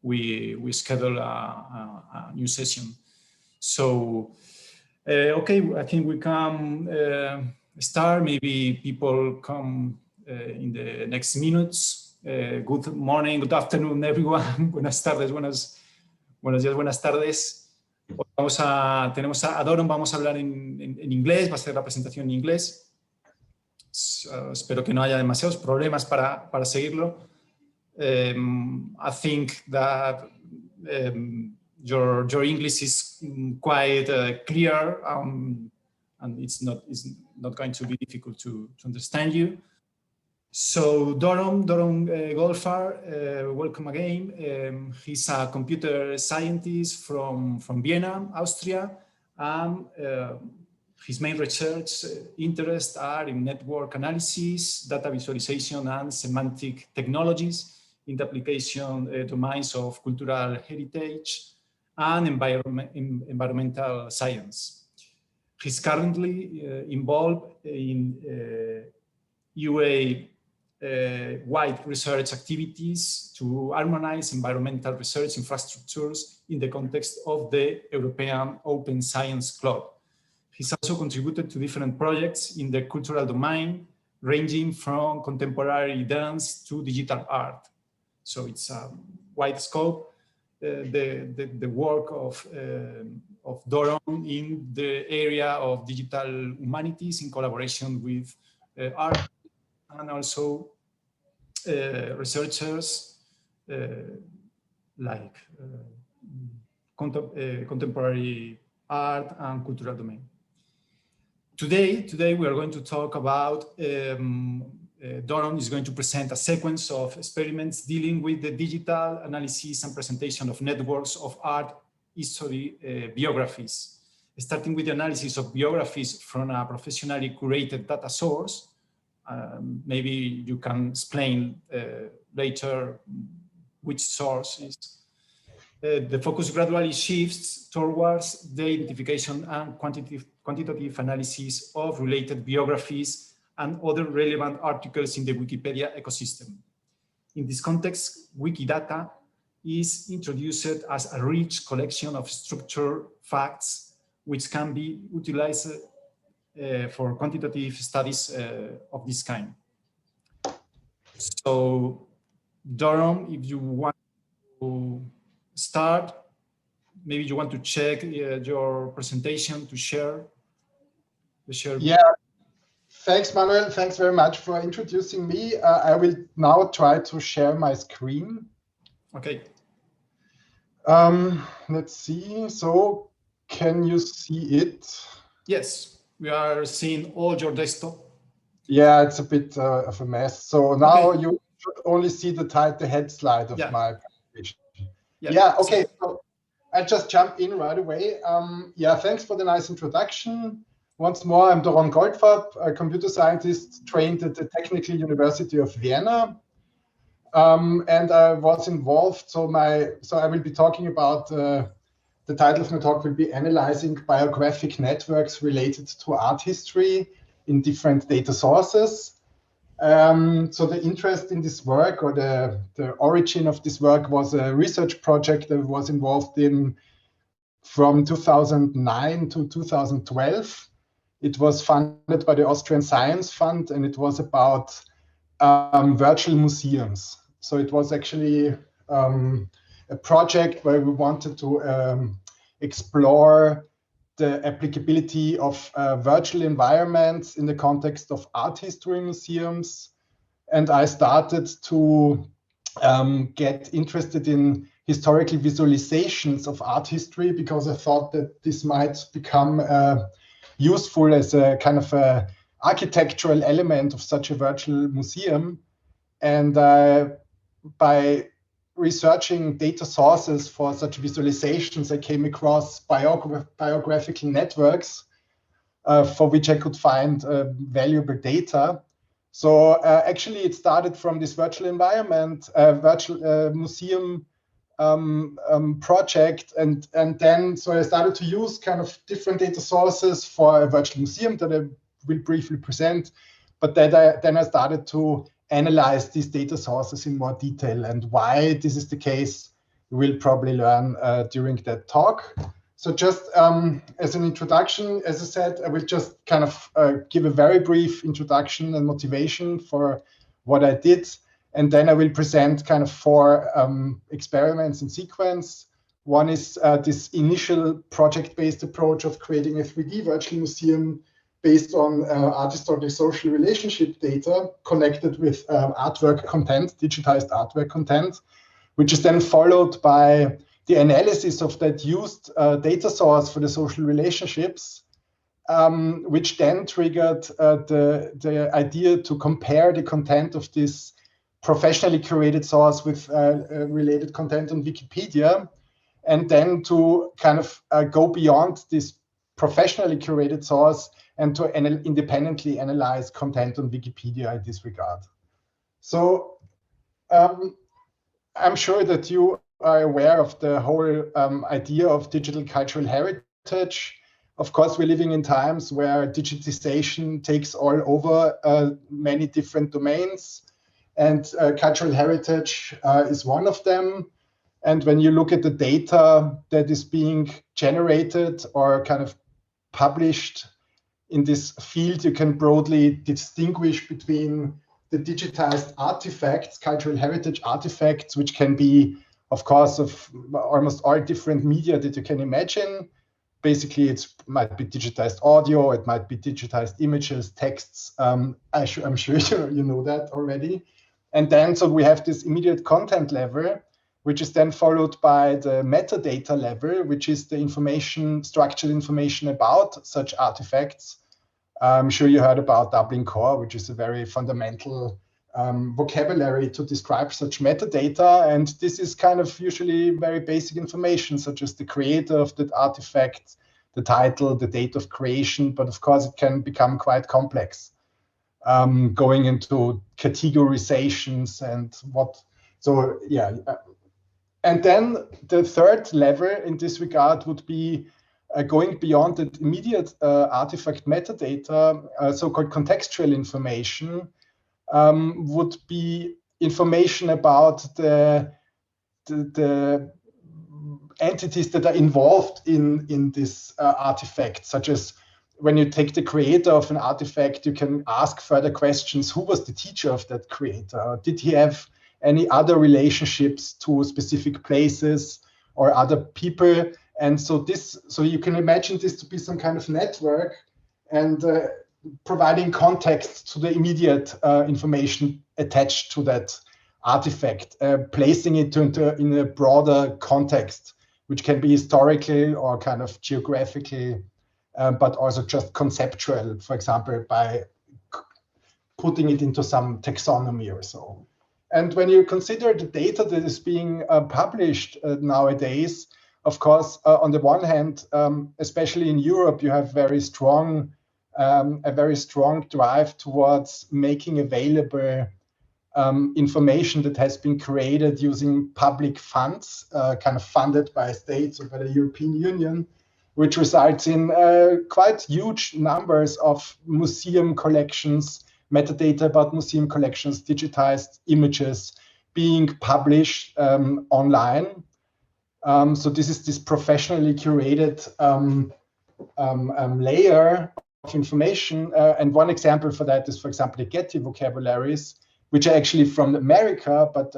we schedule a new session. So, okay, I think we can start. Maybe people come in the next minutes. Good morning, good afternoon, everyone. Buenas tardes, buenos días, buenas tardes. Tenemos a Doron, vamos a hablar en inglés, va a ser la presentación en inglés. Espero que no haya demasiados problemas para seguirlo. I think that your English is quite clear, and it's not going to be difficult to understand you. So Doron Goldfarb, welcome again. He's a computer scientist from Vienna, Austria, and his main research interests are in network analysis, data visualization, and semantic technologies in the application domains of cultural heritage and environmental science. He's currently involved in UA-wide research activities to harmonize environmental research infrastructures in the context of the European Open Science Club. He's also contributed to different projects in the cultural domain, ranging from contemporary dance to digital art. So it's a wide scope, the work of Doron in the area of digital humanities in collaboration with art and also researchers like contemporary art and cultural domain. Today we are going to talk about Doron is going to present a sequence of experiments dealing with the digital analysis and presentation of networks of art history biographies, starting with the analysis of biographies from a professionally curated data source. Maybe you can explain later which source is. The focus gradually shifts towards the identification and quantitative analysis of related biographies and other relevant articles in the Wikipedia ecosystem. In this context, Wikidata is introduced as a rich collection of structured facts which can be utilized for quantitative studies of this kind. So, Doron, if you want to start, maybe you want to check your presentation to share. Yeah. Thanks, Manuel. Thanks very much for introducing me. I will now try to share my screen. Okay. Let's see. So, can you see it? Yes, we are seeing all your desktop. Yeah, it's a bit of a mess. So now you should only see the head slide of my presentation. Yeah, okay. So I just jump in right away. Yeah, thanks for the nice introduction. Once more, I'm Doron Goldfarb, a computer scientist trained at the Technical University of Vienna. And I was involved, so I will be talking about, the title of my talk will be Analyzing Biographic Networks Related to Art History in Different Data Sources. So the interest in this work, or the origin of this work, was a research project that I was involved in from 2009 to 2012. It was funded by the Austrian Science Fund, and it was about virtual museums. So it was actually a project where we wanted to explore the applicability of virtual environments in the context of art history museums. And I started to get interested in historical visualizations of art history because I thought that this might become useful as a kind of a architectural element of such a virtual museum. And by researching data sources for such visualizations, I came across biographical networks for which I could find valuable data. So actually it started from this virtual environment, virtual museum project, and then so I started to use kind of different data sources for a virtual museum that I will briefly present, but then I started to analyze these data sources in more detail. And why this is the case will probably learn during that talk. So just as an introduction, as I said, I will just kind of give a very brief introduction and motivation for what I did. And then I will present kind of 4 experiments in sequence. One is this initial project-based approach of creating a 3D virtual museum based on art historical social relationship data connected with artwork content, digitized artwork content, which is then followed by the analysis of that used data source for the social relationships, which then triggered the idea to compare the content of this professionally curated source with related content on Wikipedia, and then to kind of go beyond this professionally curated source and to independently analyze content on Wikipedia in this regard. So I'm sure that you are aware of the whole idea of digital cultural heritage. Of course, we're living in times where digitization takes all over many different domains, and cultural heritage is one of them. And when you look at the data that is being generated or kind of published in this field, you can broadly distinguish between the digitized artifacts, cultural heritage artifacts, which can be, of course, of almost all different media that you can imagine. Basically, it might be digitized audio, it might be digitized images, texts. I'm sure you know that already. And then, so we have this immediate content level, which is then followed by the metadata level, which is the information, structured information about such artifacts. I'm sure you heard about Dublin Core, which is a very fundamental vocabulary to describe such metadata. And this is kind of usually very basic information, such as the creator of that artifact, the title, the date of creation. But of course, it can become quite complex, going into categorizations and what. So yeah. And then the third level in this regard would be going beyond the immediate artifact metadata, so-called contextual information, would be information about the entities that are involved in this artifact, such as when you take the creator of an artifact, you can ask further questions. Who was the teacher of that creator? Did he have any other relationships to specific places or other people? And so you can imagine this to be some kind of network and providing context to the immediate information attached to that artifact, placing it in a broader context, which can be historical or kind of geographical, but also just conceptual, for example, by putting it into some taxonomy or so. And when you consider the data that is being published nowadays, of course, on the one hand, especially in Europe, you have a very strong drive towards making available information that has been created using public funds, kind of funded by states or by the European Union, which results in quite huge numbers of museum collections, metadata about museum collections, digitized images being published online. So this is this professionally curated layer of information. And one example for that is, for example, the Getty vocabularies, which are actually from America, but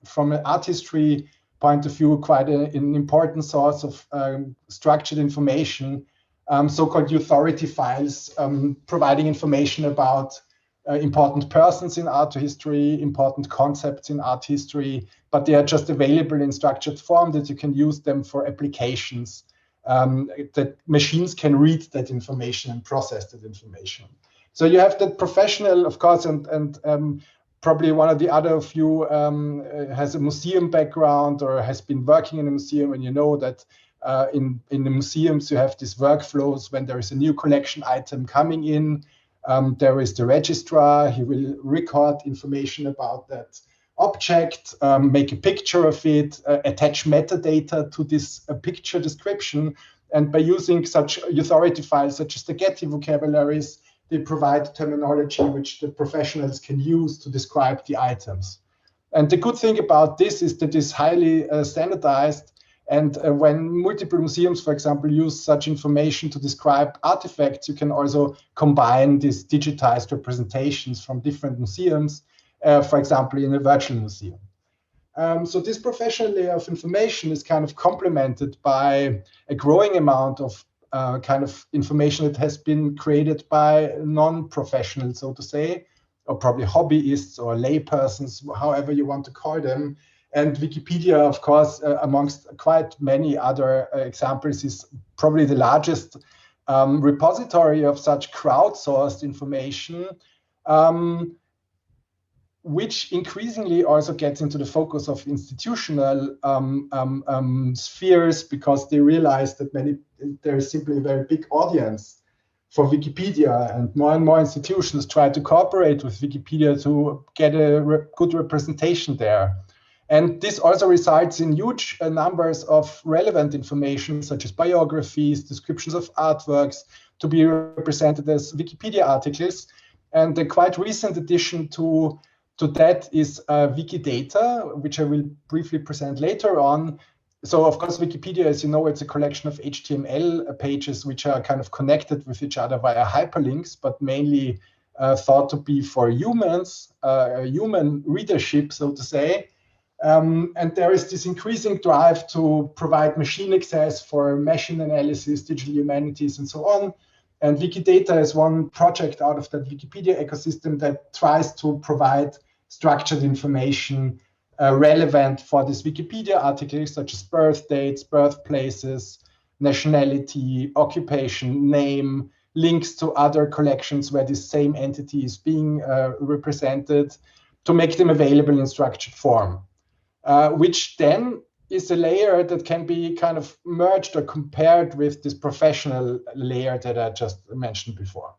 from an art history point of view, quite an important source of structured information, so-called authority files, providing information about important persons in art history, important concepts in art history, but they are just available in structured form that you can use them for applications, that machines can read that information and process that information. So you have that professional, of course, and probably one of the other of you has a museum background or has been working in a museum, and you know that in the museums you have these workflows. When there is a new collection item coming in, there is the registrar. He will record information about that object, make a picture of it, attach metadata to this picture description. And by using such authority files, such as the Getty vocabularies, they provide terminology which the professionals can use to describe the items. And the good thing about this is that it's highly standardized. And when multiple museums, for example, use such information to describe artifacts, you can also combine these digitized representations from different museums, for example, in a virtual museum. So this professional layer of information is kind of complemented by a growing amount of kind of information that has been created by non-professionals, so to say, or probably hobbyists or laypersons, however you want to call them. And Wikipedia, of course, amongst quite many other examples, is probably the largest repository of such crowdsourced information, which increasingly also gets into the focus of institutional spheres, because they realize that there is simply a very big audience for Wikipedia, and more institutions try to cooperate with Wikipedia to get a good representation there. And this also results in huge numbers of relevant information, such as biographies, descriptions of artworks, to be represented as Wikipedia articles. And the quite recent addition to that is Wikidata, which I will briefly present later on. So, of course, Wikipedia, as you know, it's a collection of HTML pages which are kind of connected with each other via hyperlinks, but mainly thought to be for humans, human readership, so to say. And there is this increasing drive to provide machine access for machine analysis, digital humanities, and so on. And Wikidata is one project out of that Wikipedia ecosystem that tries to provide structured information relevant for this Wikipedia articles, such as birth dates, birthplaces, nationality, occupation, name, links to other collections where this same entity is being represented, to make them available in structured form, which then is a layer that can be kind of merged or compared with this professional layer that I just mentioned before.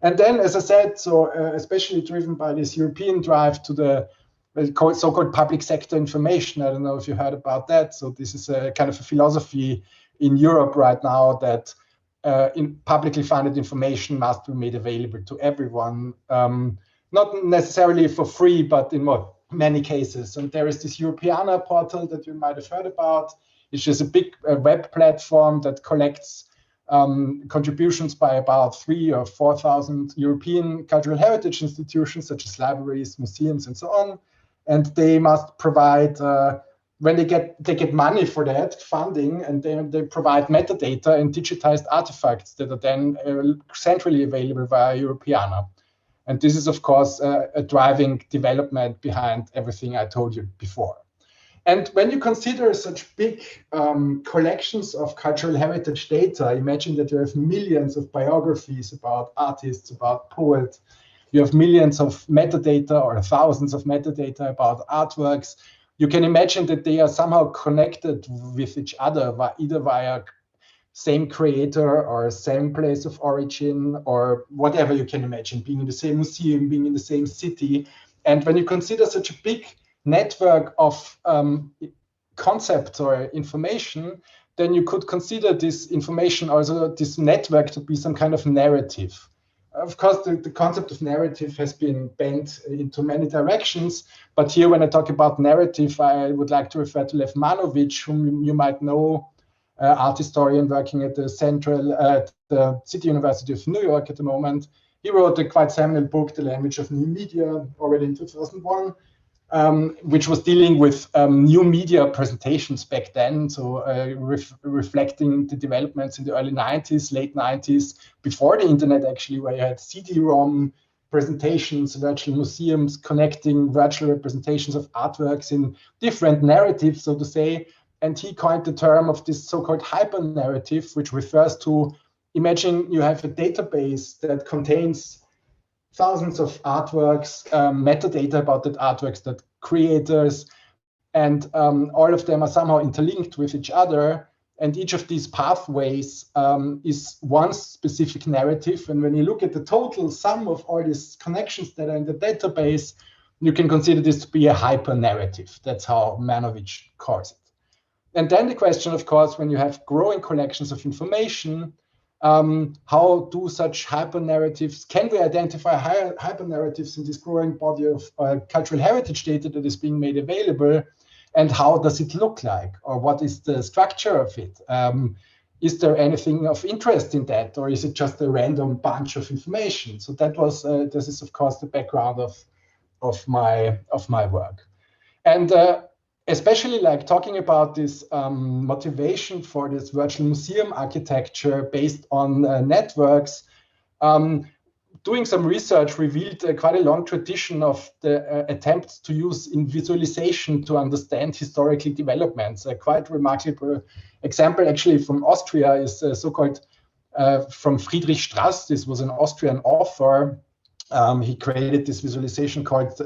And then, as I said, so especially driven by this European drive to the so-called public sector information. I don't know if you heard about that. So this is a kind of a philosophy in Europe right now that in publicly funded information must be made available to everyone, not necessarily for free, but in many cases. And there is this Europeana portal that you might have heard about. It's just a big web platform that collects contributions by about 3,000 or 4,000 European cultural heritage institutions, such as libraries, museums, and so on. And they must provide, when they get money for that funding, and they provide metadata and digitized artifacts that are then centrally available via Europeana. And this is, of course, a driving development behind everything I told you before. And when you consider such big collections of cultural heritage data, imagine that you have millions of biographies about artists, about poets. You have millions of metadata or thousands of metadata about artworks. You can imagine that they are somehow connected with each other, either via same creator or same place of origin, or whatever you can imagine, being in the same museum, being in the same city. And when you consider such a big network of concepts or information, then you could consider this information, also this network, to be some kind of narrative. Of course, the concept of narrative has been bent into many directions, but here when I talk about narrative, I would like to refer to Lev Manovich, whom you might know, art historian working at the City University of New York at the moment. He wrote a quite seminal book, The Language of New Media, already in 2001, which was dealing with new media presentations back then, so reflecting the developments in the early 90s, late 90s, before the internet actually, where you had CD-ROM presentations, virtual museums connecting virtual representations of artworks in different narratives, so to say. And he coined the term of this so-called hyper-narrative, which refers to, imagine you have a database that contains thousands of artworks, metadata about that artworks, that creators, and all of them are somehow interlinked with each other. And each of these pathways is one specific narrative. And when you look at the total sum of all these connections that are in the database, you can consider this to be a hyper-narrative. That's how Manovich calls it. And then the question, of course, when you have growing collections of information, How do such hyper-narratives, can we identify hyper-narratives in this growing body of cultural heritage data that is being made available? And how does it look like? Or what is the structure of it? Is there anything of interest in that? Or is it just a random bunch of information? So that was, this is of course the background of my work. And especially like talking about this motivation for this virtual museum architecture based on networks, doing some research revealed quite a long tradition of the attempts to use in visualization to understand historical developments. A quite remarkable example actually from Austria is so-called from Friedrich Strass. This was an Austrian author. He created this visualization called,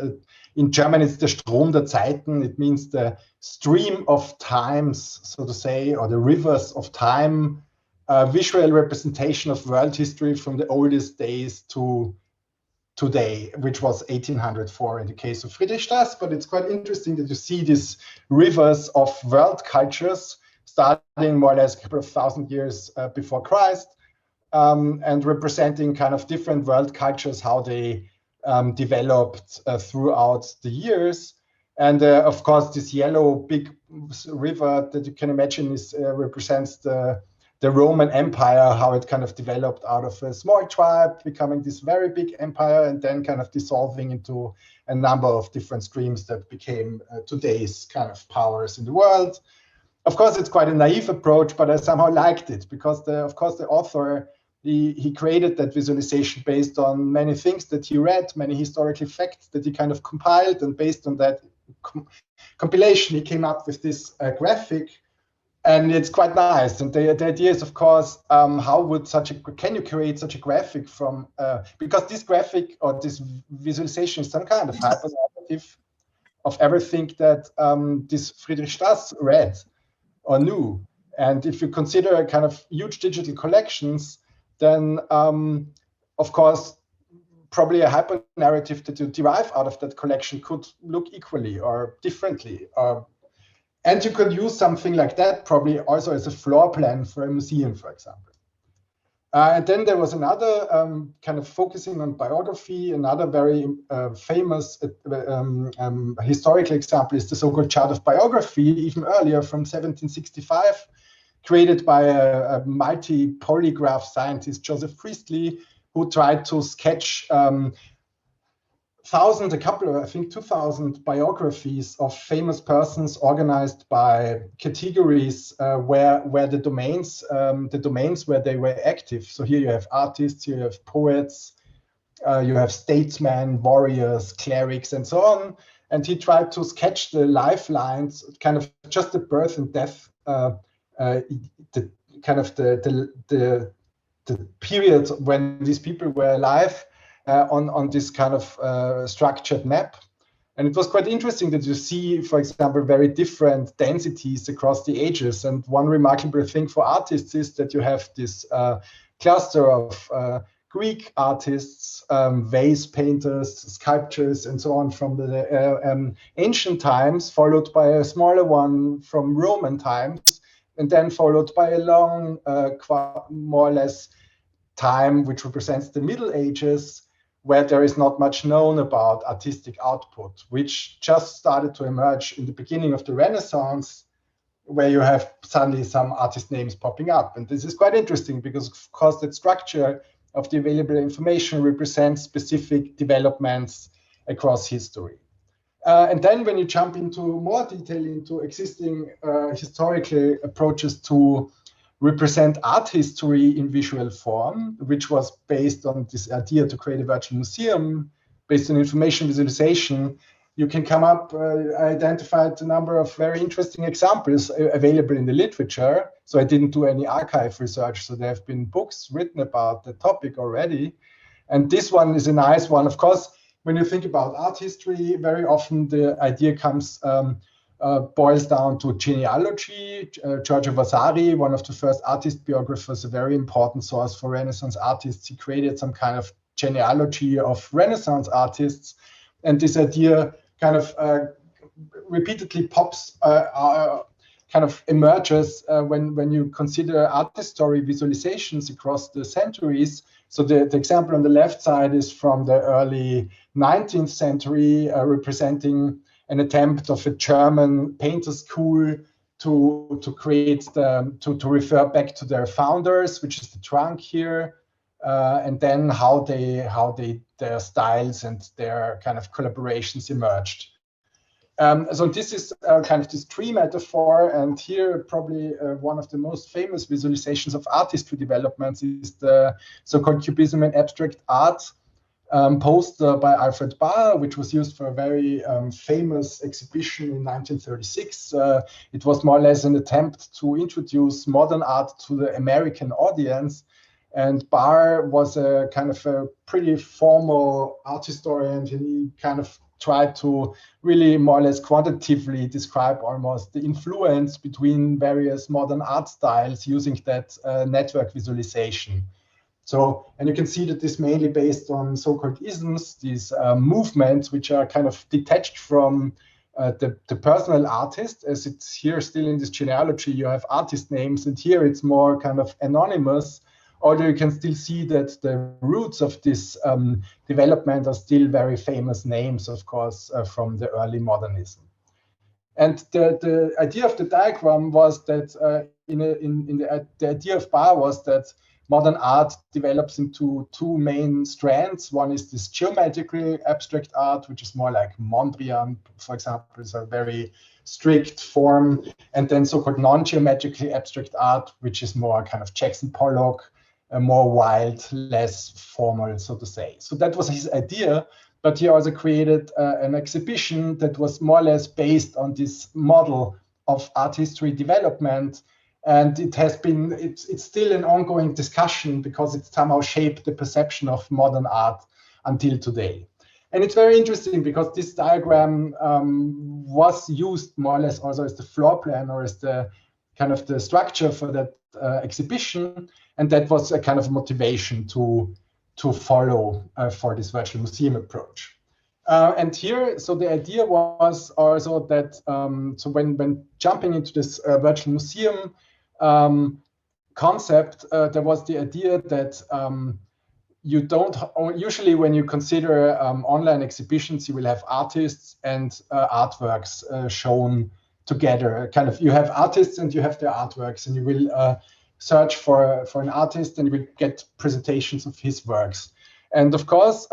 in German, it's the Strom der Zeiten. It means the stream of times, so to say, or the rivers of time, visual representation of world history from the oldest days to today, which was 1804 in the case of Friedrich Strass. But it's quite interesting that you see these rivers of world cultures starting more or less a couple of thousand years before Christ, and representing kind of different world cultures, how they developed throughout the years. And of course, this yellow big river that you can imagine is represents the Roman Empire, how it kind of developed out of a small tribe, becoming this very big empire, and then kind of dissolving into a number of different streams that became today's kind of powers in the world. Of course, it's quite a naive approach, but I somehow liked it because, of course, the author, he created that visualization based on many things that he read, many historical facts that he kind of compiled, and based on that compilation, he came up with this graphic. And it's quite nice. And the idea is, of course, how would can you create such a graphic from, because this graphic or this visualization is some kind of hyper-narrative of everything that this Friedrich Strass read or knew. And if you consider kind of huge digital collections, then, of course, probably a hyper-narrative that you derive out of that collection could look equally or differently. And you could use something like that probably also as a floor plan for a museum, for example. And then there was another kind of focusing on biography. Another very famous historical example is the so-called chart of biography, even earlier from 1765, created by a multi-polygraph scientist, Joseph Priestley, who tried to sketch a couple of, I think 2,000 biographies of famous persons organized by categories where the domains where they were active. So here you have artists, here you have poets, you have statesmen, warriors, clerics, and so on. And he tried to sketch the lifelines, kind of just the birth and death, the period when these people were alive. On this kind of structured map. And it was quite interesting that you see, for example, very different densities across the ages. And one remarkable thing for artists is that you have this cluster of Greek artists, vase painters, sculptors, and so on from the ancient times, followed by a smaller one from Roman times, and then followed by a long, more or less, time which represents the Middle Ages, where there is not much known about artistic output, which just started to emerge in the beginning of the Renaissance, where you have suddenly some artist names popping up. And this is quite interesting because, of course, that structure of the available information represents specific developments across history. And then when you jump into more detail into existing historical approaches to represent art history in visual form, which was based on this idea to create a virtual museum based on information visualization, you can come up, identified a number of very interesting examples available in the literature. So I didn't do any archive research, so there have been books written about the topic already. And this one is a nice one. Of course, when you think about art history, very often the idea comes boils down to genealogy. Giorgio Vasari, one of the first artist biographers, a very important source for Renaissance artists. He created some kind of genealogy of Renaissance artists. And this idea kind of repeatedly pops kind of emerges when you consider art history visualizations across the centuries. So the example on the left side is from the early 19th century, representing an attempt of a German painter school to create to refer back to their founders, which is the trunk here, and then how their styles and their kind of collaborations emerged. So this is kind of this tree metaphor, and here probably one of the most famous visualizations of art history developments is the so-called Cubism in abstract art poster by Alfred Barr, which was used for a very famous exhibition in 1936. It was more or less an attempt to introduce modern art to the American audience. And Barr was a kind of a pretty formal art historian. He kind of tried to really more or less quantitatively describe almost the influence between various modern art styles using that network visualization. So, and you can see that this mainly based on so-called isms, these movements which are kind of detached from the personal artist, as it's here still in this genealogy, you have artist names, and here it's more kind of anonymous. Although you can still see that the roots of this development are still very famous names, of course, from the early modernism. And the idea of the diagram was that the idea of Barr was that modern art develops into two main strands. One is this geometrically abstract art, which is more like Mondrian, for example, is a very strict form, and then so-called non-geometrically abstract art, which is more kind of Jackson Pollock, more wild, less formal, so to say. So that was his idea, but he also created an exhibition that was more or less based on this model of art history development. And it has been, it's still an ongoing discussion because it somehow shaped the perception of modern art until today. And it's very interesting because this diagram was used more or less also as the floor plan or as the kind of the structure for that exhibition. And that was a kind of motivation to follow for this virtual museum approach. And here, so the idea was also that, so when jumping into this virtual museum concept, there was the idea that you don't, usually when you consider online exhibitions, you will have artists and artworks shown together. Kind of, you have artists and you have their artworks, and you will search for an artist and you will get presentations of his works. And of course,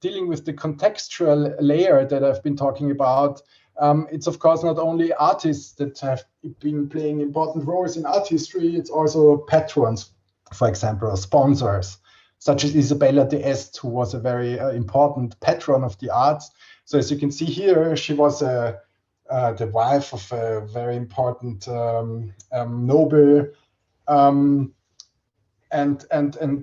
dealing with the contextual layer that I've been talking about, it's of course not only artists that have been playing important roles in art history, it's also patrons, for example, or sponsors, such as Isabella d'Este, who was a very important patron of the arts. So as you can see here, she was the wife of a very important noble. And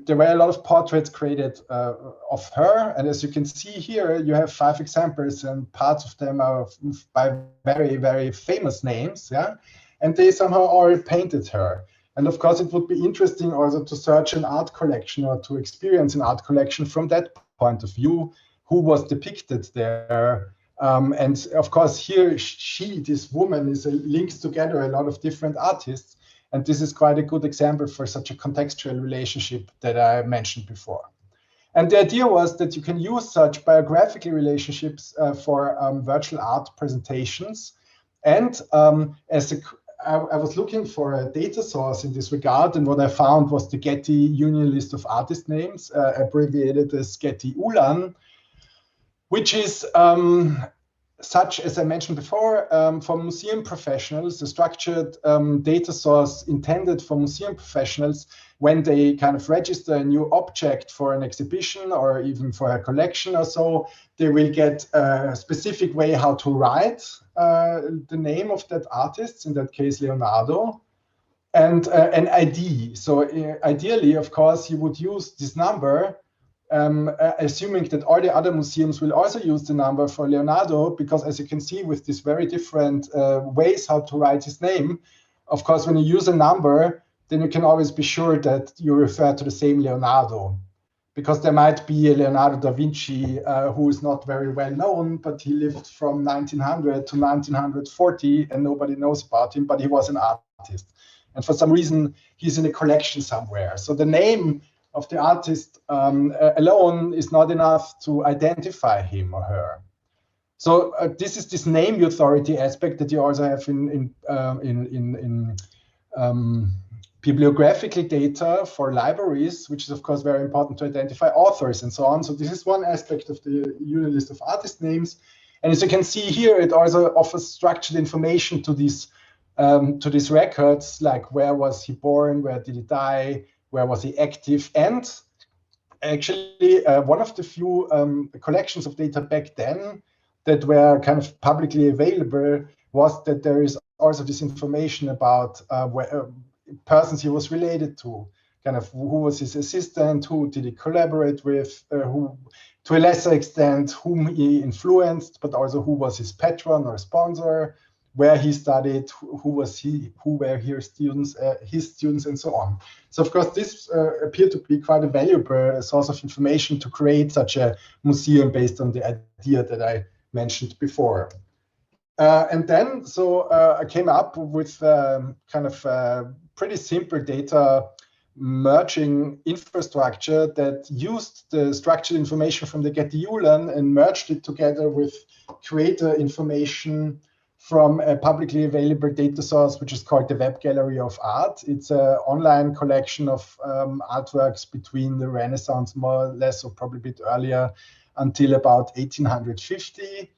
there were a lot of portraits created of her. And as you can see here, you have 5 examples, and parts of them are by very, very famous names. Yeah, and they somehow all painted her. And of course, it would be interesting also to search an art collection or to experience an art collection from that point of view, who was depicted there. And of course, here, this woman, links together a lot of different artists. And this is quite a good example for such a contextual relationship that I mentioned before. And the idea was that you can use such biographical relationships for virtual art presentations. And I was looking for a data source in this regard, and what I found was the Getty Union List of Artist Names, abbreviated as Getty ULAN, which is such, as I mentioned before, for museum professionals, a structured data source intended for museum professionals when they kind of register a new object for an exhibition or even for a collection or so, they will get a specific way how to write the name of that artist, in that case, Leonardo, and an ID. So ideally, of course, you would use this number, assuming that all the other museums will also use the number for Leonardo, because as you can see with these very different ways how to write his name, of course, when you use a number, then you can always be sure that you refer to the same Leonardo, because there might be a Leonardo da Vinci who is not very well known, but he lived from 1900 to 1940 and nobody knows about him, but he was an artist. And for some reason, he's in a collection somewhere. So the name of the artist alone is not enough to identify him or her. So this is this name authority aspect that you also have in bibliographical data for libraries, which is of course very important to identify authors and so on. So this is one aspect of the union list of artist names. And as you can see here, it also offers structured information to these records, like where was he born, where did he die, where was he active, and actually one of the few collections of data back then that were kind of publicly available was that there is also this information about where persons he was related to, kind of who was his assistant, who did he collaborate with, who to a lesser extent whom he influenced, but also who was his patron or sponsor, where he studied, who were his students, and so on. So of course, this appeared to be quite a valuable source of information to create such a museum based on the idea that I mentioned before. And then, so I came up with kind of pretty simple data merging infrastructure that used the structured information from the Getty-Ulan and merged it together with creator information from a publicly available data source, which is called the Web Gallery of Art. It's an online collection of artworks between the Renaissance, more or less, or probably a bit earlier, until about 1850.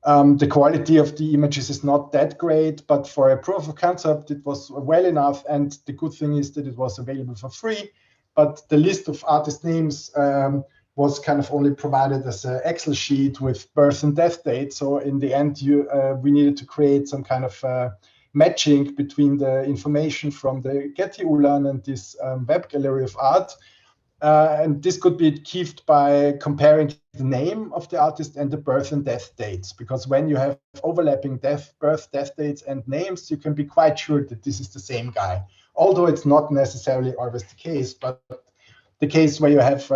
The quality of the images is not that great, but for a proof of concept, it was well enough. And the good thing is that it was available for free, but the list of artist names was kind of only provided as an Excel sheet with birth and death date. So in the end, we needed to create some kind of matching between the information from the Getty-Ulan and this Web Gallery of Art. And this could be achieved by comparing the name of the artist and the birth and death dates, because when you have overlapping birth, death dates, and names, you can be quite sure that this is the same guy. Although it's not necessarily always the case, but the case where you have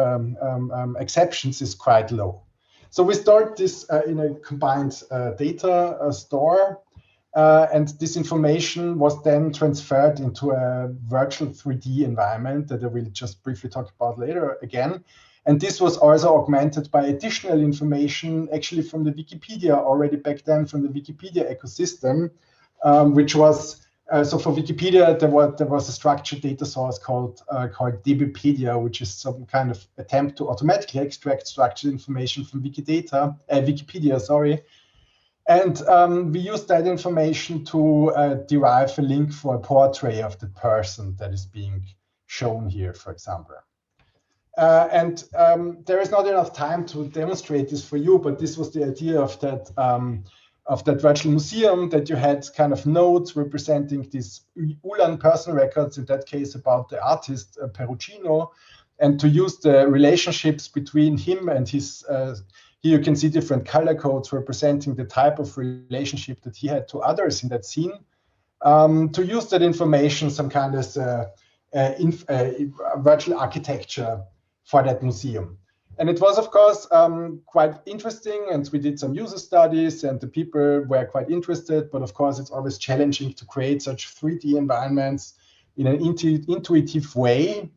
exceptions is quite low. So we start this in a combined data store. And this information was then transferred into a virtual 3D environment that I will just briefly talk about later again. And this was also augmented by additional information, actually from the Wikipedia already back then, from the Wikipedia ecosystem, which was, so for Wikipedia, there was a structured data source called dbpedia, which is some kind of attempt to automatically extract structured information from Wikipedia, sorry. And we used that information to derive a link for a portrait of the person that is being shown here, for example. And there is not enough time to demonstrate this for you, but this was the idea of that virtual museum, that you had kind of nodes representing these Ulan person records, in that case about the artist Perugino, and to use the relationships between him and his here you can see different color codes representing the type of relationship that he had to others in that scene. To use that information, some kind of virtual architecture for that museum. And it was, of course, quite interesting. And we did some user studies and the people were quite interested. But of course, it's always challenging to create such 3D environments in an intuitive way.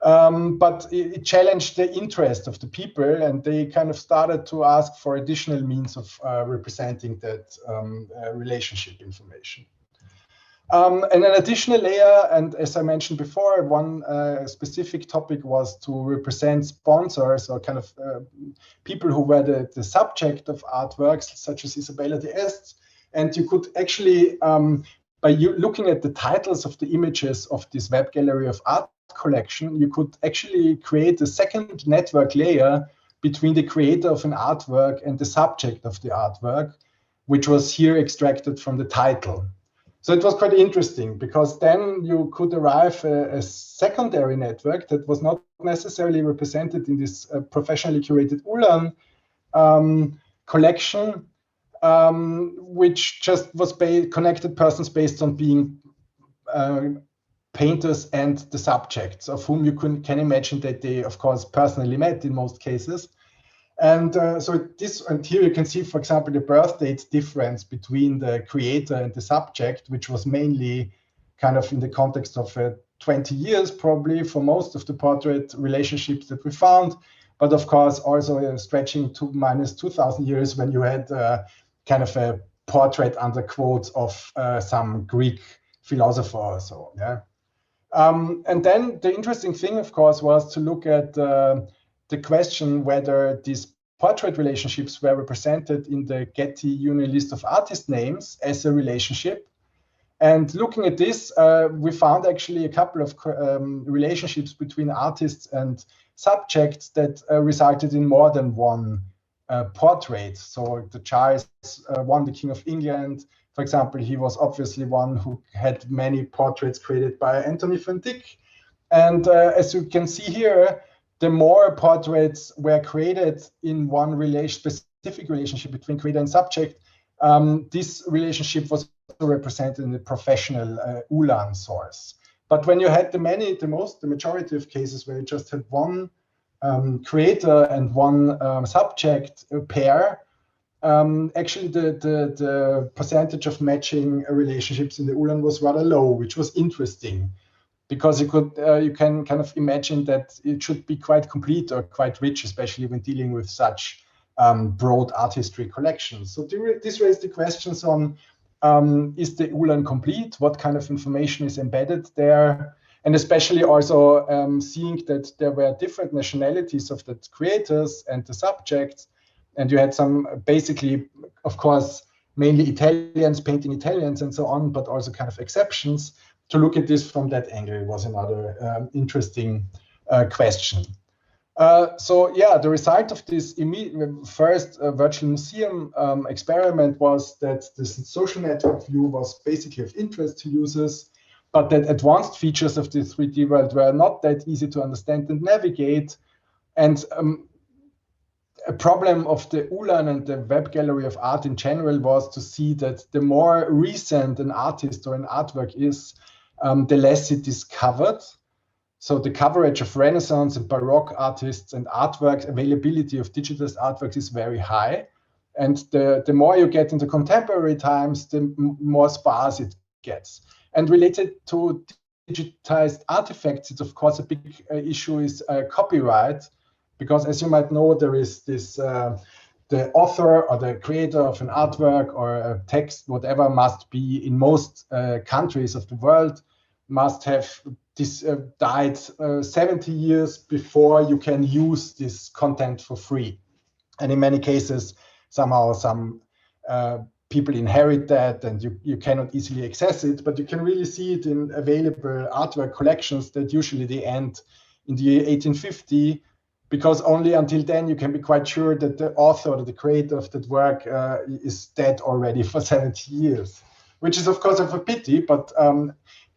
But it challenged the interest of the people, and they kind of started to ask for additional means of representing that relationship information. And an additional layer, and as I mentioned before, one specific topic was to represent sponsors or kind of people who were the subject of artworks, such as Isabella d'Este. And you could actually, by looking at the titles of the images of this Web Gallery of Art collection, you could actually create a second network layer between the creator of an artwork and the subject of the artwork, which was here extracted from the title. So it was quite interesting, because then you could arrive a secondary network that was not necessarily represented in this professionally curated Ulan collection, which just was connected persons based on being painters and the subjects, of whom you can imagine that they, of course, personally met in most cases. And and here you can see, for example, the birth date difference between the creator and the subject, which was mainly kind of in the context of 20 years, probably, for most of the portrait relationships that we found. But of course, also stretching to minus 2,000 years when you had kind of a portrait under quotes of some Greek philosopher or so. Yeah. And then the interesting thing, of course, was to look at the question whether these portrait relationships were represented in the Getty Union list of artist names as a relationship. And looking at this, we found actually a couple of relationships between artists and subjects that resulted in more than one portrait. So the Charles I, the King of England, for example, he was obviously one who had many portraits created by Anthony van Dyck. And as you can see here, the more portraits were created in one specific relationship between creator and subject, this relationship was represented in the professional Ulan source. But when you had the majority of cases where you just had one creator and one subject pair, actually the percentage of matching relationships in the Ulan was rather low, which was interesting, because you can kind of imagine that it should be quite complete or quite rich, especially when dealing with such broad art history collections. So this raised the questions on, is the Ulan complete? What kind of information is embedded there? And especially also seeing that there were different nationalities of the creators and the subjects. And you had some, basically, of course, mainly Italians painting Italians and so on, but also kind of exceptions. To look at this from that angle was another interesting question. So yeah, the result of this first virtual museum experiment was that this social network view was basically of interest to users, but that advanced features of the 3D world were not that easy to understand and navigate. And a problem of the Ulan and the web gallery of art in general was to see that the more recent an artist or an artwork is, the less it is covered. So the coverage of Renaissance and Baroque artists and artworks, availability of digitized artworks is very high. And the more you get into contemporary times, the more sparse it gets. And related to digitized artifacts, it's of course a big issue is copyright, because as you might know, there is this, the author or the creator of an artwork or a text, whatever, must be in most countries of the world, must have died 70 years before you can use this content for free. And in many cases, somehow some people inherit that and you cannot easily access it, but you can really see it in available artwork collections that usually they end in the year 1850, because only until then you can be quite sure that the author or the creator of that work is dead already for 70 years, which is of course of a pity, but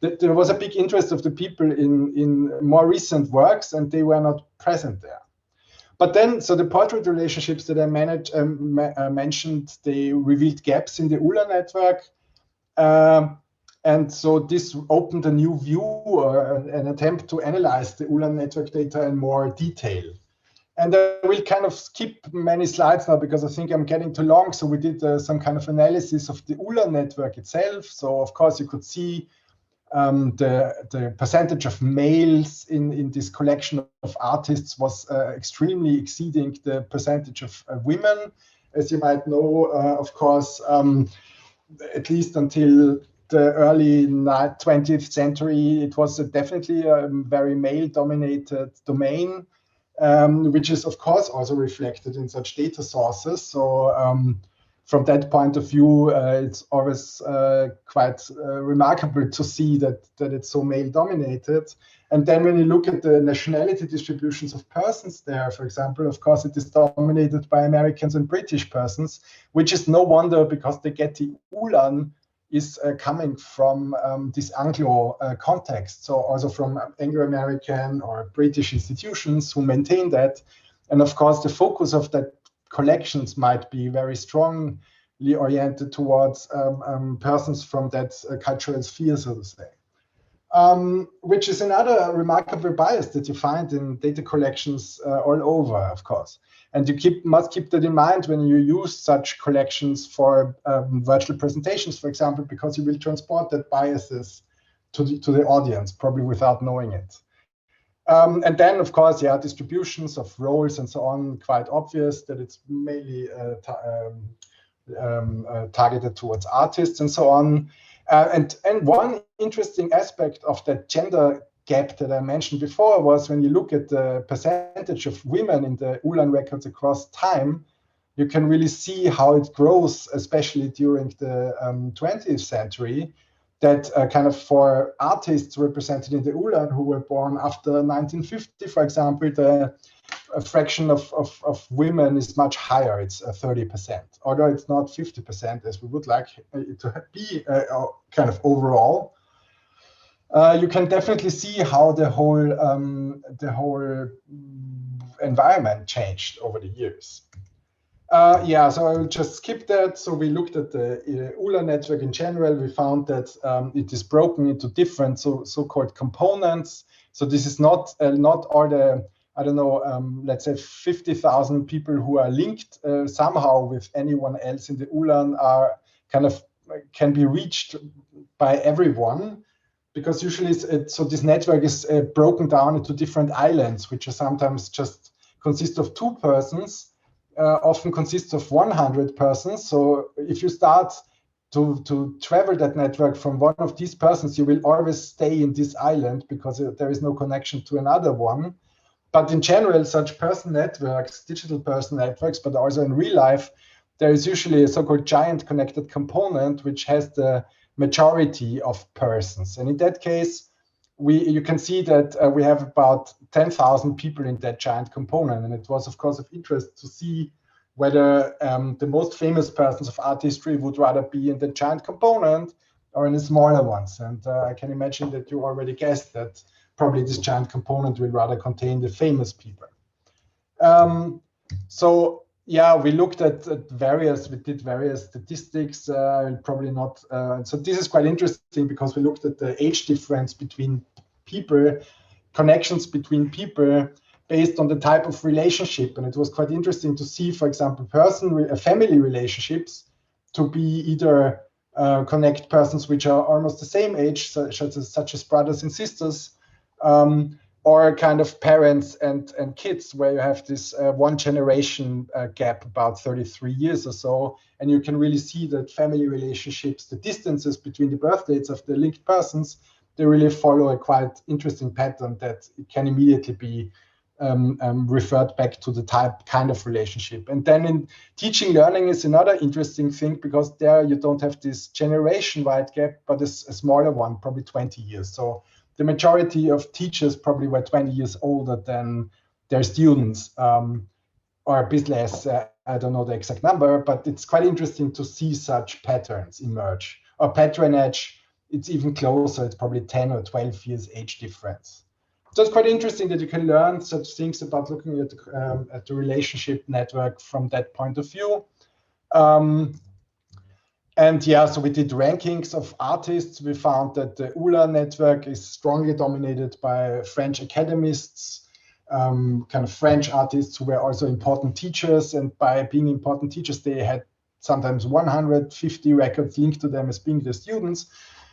there was a big interest of the people in more recent works, and they were not present there. But then, so the portrait relationships that I mentioned, they revealed gaps in the Ulan network. And so this opened a new view or an attempt to analyze the Ulan network data in more detail. And I will kind of skip many slides now because I think I'm getting too long. So we did some kind of analysis of the Ulan network itself. So of course you could see the percentage of males in this collection of artists was extremely exceeding the percentage of women. As you might know, of course, at least until the early 20th century, it was definitely a very male-dominated domain, which is, of course, also reflected in such data sources. So from that point of view, it's always quite remarkable to see that it's so male-dominated. And then when you look at the nationality distributions of persons there, for example, of course, it is dominated by Americans and British persons, which is no wonder because the Getty Ulan is coming from this Anglo context. So also from Anglo-American or British institutions who maintain that. And of course, the focus of that collections might be very strongly oriented towards persons from that cultural sphere, so to say. which is another remarkable bias that you find in data collections all over, of course. And you must keep that in mind when you use such collections for virtual presentations, for example, because you will transport that biases to the audience, probably without knowing it. And then, of course, yeah, distributions of roles and so on, quite obvious that it's mainly targeted towards artists and so on. And one interesting aspect of that gender gap that I mentioned before was when you look at the percentage of women in the Ulan records across time, you can really see how it grows, especially during the 20th century, that kind of for artists represented in the Ulan who were born after 1950, for example, the fraction of women is much higher. It's 30%, although it's not 50% as we would like it to be kind of overall. You can definitely see how the whole environment changed over the years. Yeah, so I will just skip that. So we looked at the Ulan network in general. We found that it is broken into different so-called components. So this is not all the, I don't know, let's say 50,000 people who are linked somehow with anyone else in the Ulan are kind of can be reached by everyone, because usually so this network is broken down into different islands, which are sometimes just consist of 2 persons. Often consists of 100 persons. So if you start to travel that network from one of these persons, you will always stay in this island because there is no connection to another one. But in general, such person networks, digital person networks, but also in real life, there is usually a so-called giant connected component, which has the majority of persons. And in that case, you can see that we have about 10,000 people in that giant component. And it was, of course, of interest to see whether the most famous persons of art history would rather be in the giant component or in the smaller ones. And I can imagine that you already guessed that probably this giant component will rather contain the famous people. So yeah, we looked at we did various statistics, probably not. So this is quite interesting because we looked at the age difference between people, connections between people based on the type of relationship. And it was quite interesting to see, for example, family relationships to be either connect persons which are almost the same age, such as brothers and sisters, or kind of parents and kids, where you have this one generation gap, about 33 years or so. And you can really see that family relationships, the distances between the birth dates of the linked persons, they really follow a quite interesting pattern that can immediately be referred back to the kind of relationship. And then in teaching learning is another interesting thing, because there you don't have this generation-wide gap, but it's a smaller one, probably 20 years. So the majority of teachers probably were 20 years older than their students, or a bit less. I don't know the exact number, but it's quite interesting to see such patterns emerge. Or patronage, it's even closer. It's probably 10 or 12 years age difference. So it's quite interesting that you can learn such things about looking at the relationship network from that point of view. And yeah, so we did rankings of artists. We found that the Ulan network is strongly dominated by French academists, kind of French artists who were also important teachers. And by being important teachers, they had sometimes 150 records linked to them as being their students.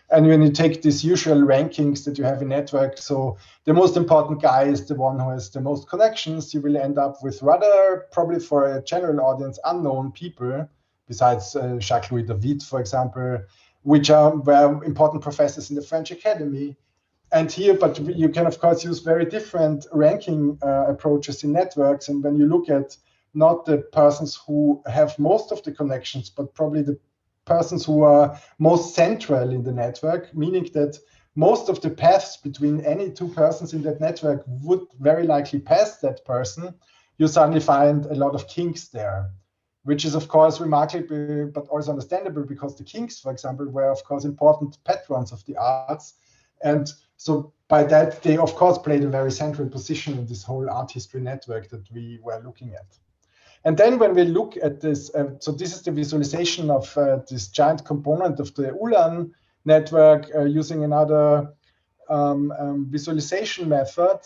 And when you take these usual rankings that you have in network, so the most important guy is the one who has the most connections, you will end up with rather, probably for a general audience, unknown people, besides Jacques-Louis David, for example, which were important professors in the French Academy. And here, but you can, of course, use very different ranking approaches in networks. And when you look at not the persons who have most of the connections, but probably the persons who are most central in the network, meaning that most of the paths between any 2 persons in that network would very likely pass that person, you suddenly find a lot of kinks there, which is, of course, remarkable, but also understandable, because the kinks, for example, were, of course, important patrons of the arts. And so by that, they, of course, played a very central position in this whole art history network that we were looking at. And then when we look at this, so this is the visualization of this giant component of the Ulan network using another visualization method,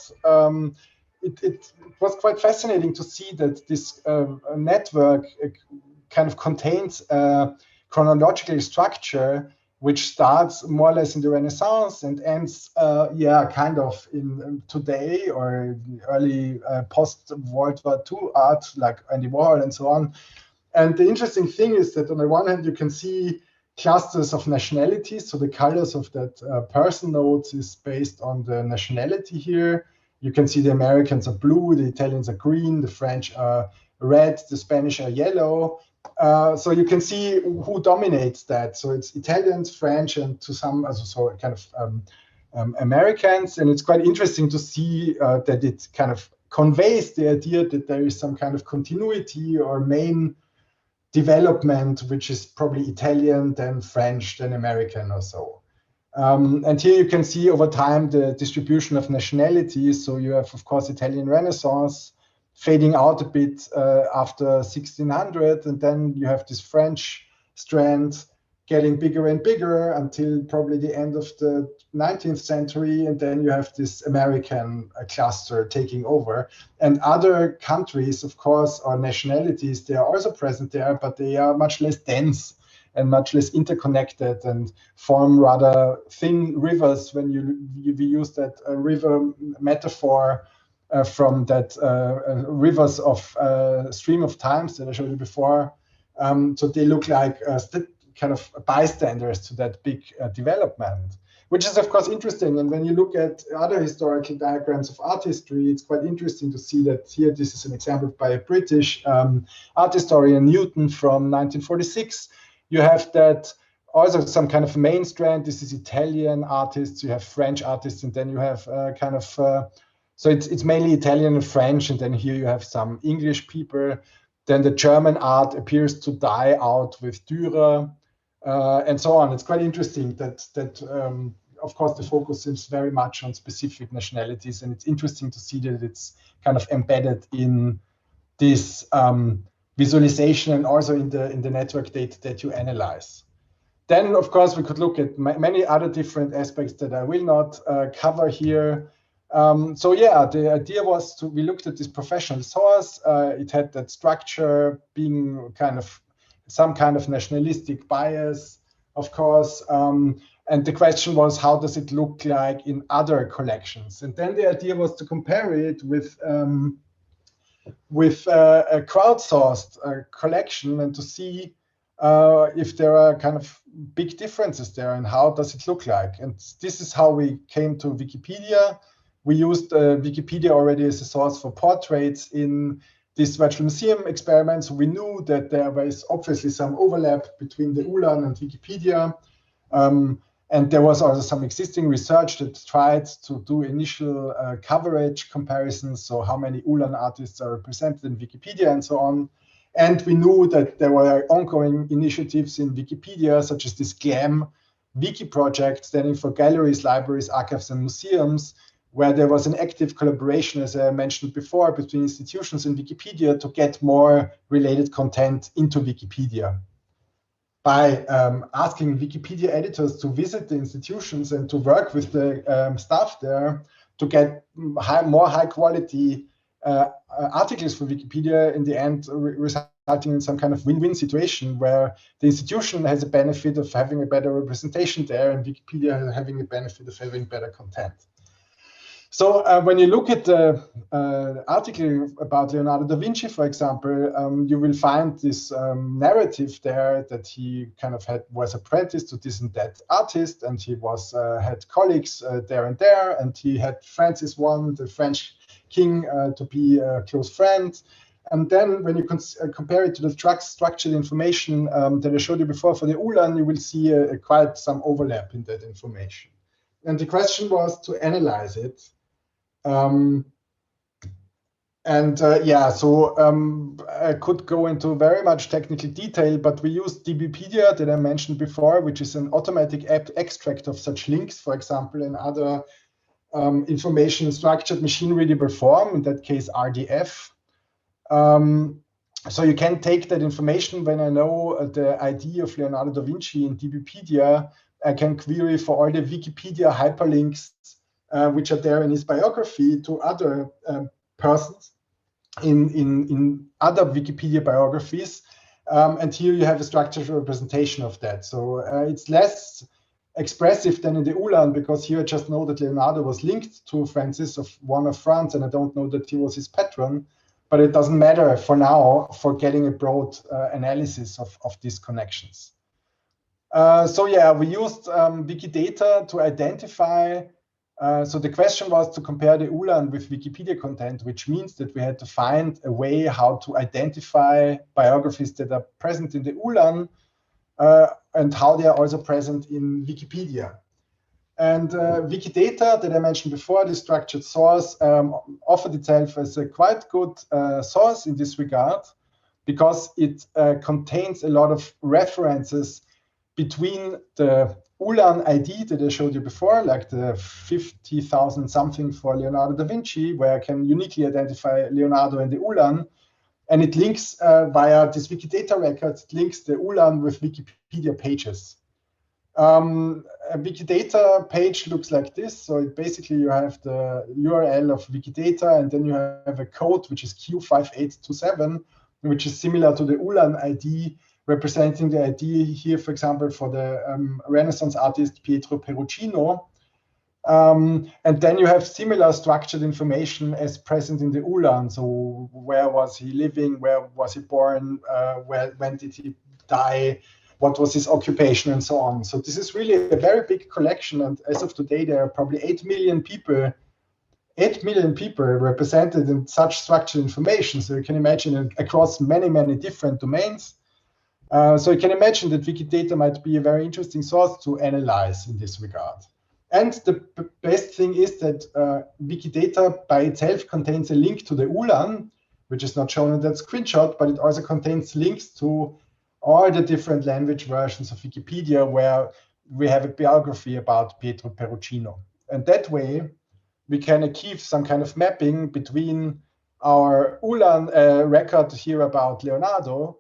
it was quite fascinating to see that this network kind of contains a chronological structure which starts more or less in the Renaissance and ends, kind of in today or early post-World War II art, like Andy Warhol and so on. And the interesting thing is that on the one hand, you can see clusters of nationalities. So the colors of that person notes is based on the nationality here. You can see the Americans are blue, the Italians are green, the French are red, the Spanish are yellow. So you can see who dominates that. So it's Italians, French, and to some, so kind of Americans. And it's quite interesting to see that it kind of conveys the idea that there is some kind of continuity or main development, which is probably Italian, then French, then American or so. And here you can see over time the distribution of nationalities. So you have, of course, Italian Renaissance fading out a bit after 1600, and then you have this French strand getting bigger and bigger until probably the end of the 19th century, and then you have this American cluster taking over. And other countries, of course, or nationalities, they are also present there, but they are much less dense and much less interconnected and form rather thin rivers when we use that river metaphor from that rivers of stream of times that I showed you before. So they look like kind of bystanders to that big development, which is of course interesting. And when you look at other historical diagrams of art history, it's quite interesting to see that here, this is an example by a British art historian, Newton, from 1946. You have that also some kind of main strand. This is Italian artists, you have French artists, and then you have kind of, so it's mainly Italian and French, and then here you have some English people. Then the German art appears to die out with Dürer, and so on. It's quite interesting that of course, the focus is very much on specific nationalities, and it's interesting to see that it's kind of embedded in this visualization and also in the network data that you analyze. Then, of course, we could look at many other different aspects that I will not cover here. So yeah, the idea was we looked at this professional source. It had that structure being kind of some kind of nationalistic bias, of course. And the question was, how does it look like in other collections? And then the idea was to compare it with a crowdsourced collection and to see if there are kind of big differences there and how does it look like. And this is how we came to Wikipedia. We used Wikipedia already as a source for portraits in this virtual museum experiment. So we knew that there was obviously some overlap between the Ulan and Wikipedia. And there was also some existing research that tried to do initial coverage comparisons. So how many Ulan artists are represented in Wikipedia and so on. And we knew that there were ongoing initiatives in Wikipedia, such as this GLAM Wiki project, standing for Galleries, Libraries, Archives, and Museums, where there was an active collaboration, as I mentioned before, between institutions and Wikipedia to get more related content into Wikipedia. By asking Wikipedia editors to visit the institutions and to work with the staff there to get more high quality articles for Wikipedia, in the end resulting in some kind of win-win situation where the institution has a benefit of having a better representation there and Wikipedia having a benefit of having better content. So when you look at the article about Leonardo da Vinci, for example, you will find this narrative there that he kind of was apprenticed to this and that artist, and he was had colleagues there and there, and he had Francis I, the French king, to be a close friend. And then when you compare it to the structured information that I showed you before for the Ulan, you will see quite some overlap in that information. And the question was to analyze it. I could go into very much technical detail, but we used DBpedia that I mentioned before, which is an automatic extract of such links, for example, and other information structured machine readable form, in that case RDF. So you can take that information when I know the ID of Leonardo da Vinci in DBpedia, I can query for all the Wikipedia hyperlinks which are there in his biography to other persons in other Wikipedia biographies. And here you have a structured representation of that. So it's less expressive than in the Ulan, because here I just know that Leonardo was linked to Francis of France, and I don't know that he was his patron. But it doesn't matter for now for getting a broad analysis of these connections. So yeah, we used Wikidata to identify. So the question was to compare the Ulan with Wikipedia content, which means that we had to find a way how to identify biographies that are present in the Ulan and how they are also present in Wikipedia. And Wikidata that I mentioned before, the structured source, offered itself as a quite good source in this regard, because it contains a lot of references between the Ulan ID that I showed you before, like the 50,000 something for Leonardo da Vinci, where I can uniquely identify Leonardo and the Ulan. And it links via this Wikidata record, it links the Ulan with Wikipedia pages. A Wikidata page looks like this. So it basically you have the URL of Wikidata, and then you have a code which is Q5827, which is similar to the Ulan ID, representing the ID here, for example, for the Renaissance artist Pietro Perugino. And then you have similar structured information as present in the Ulan. So where was he living? Where was he born? When did he die? What was his occupation, and so on. So this is really a very big collection. And as of today, there are probably 8 million people represented in such structured information. So you can imagine across many, many different domains. So you can imagine that Wikidata might be a very interesting source to analyze in this regard. And the best thing is that Wikidata by itself contains a link to the Ulan, which is not shown in that screenshot, but it also contains links to all the different language versions of Wikipedia where we have a biography about Pietro Perugino. And that way, we can achieve some kind of mapping between our Ulan record here about Leonardo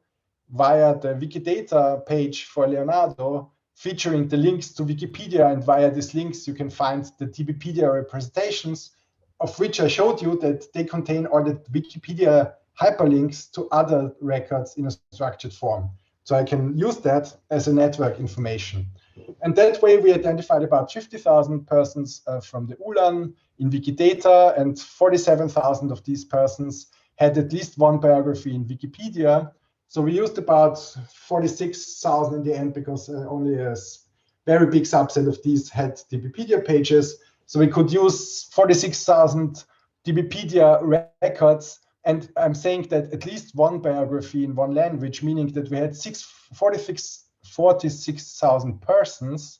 via the Wikidata page for Leonardo, featuring the links to Wikipedia, and via these links you can find the DBpedia representations, of which I showed you that they contain all the Wikipedia hyperlinks to other records in a structured form. So I can use that as a network information. And that way we identified about 50,000 persons from the Ulan in Wikidata, and 47,000 of these persons had at least one biography in Wikipedia. So we used about 46,000 in the end, because only a very big subset of these had DBpedia pages. So we could use 46,000 DBpedia records. And I'm saying that at least one biography in one language, meaning that we had 46,000 persons.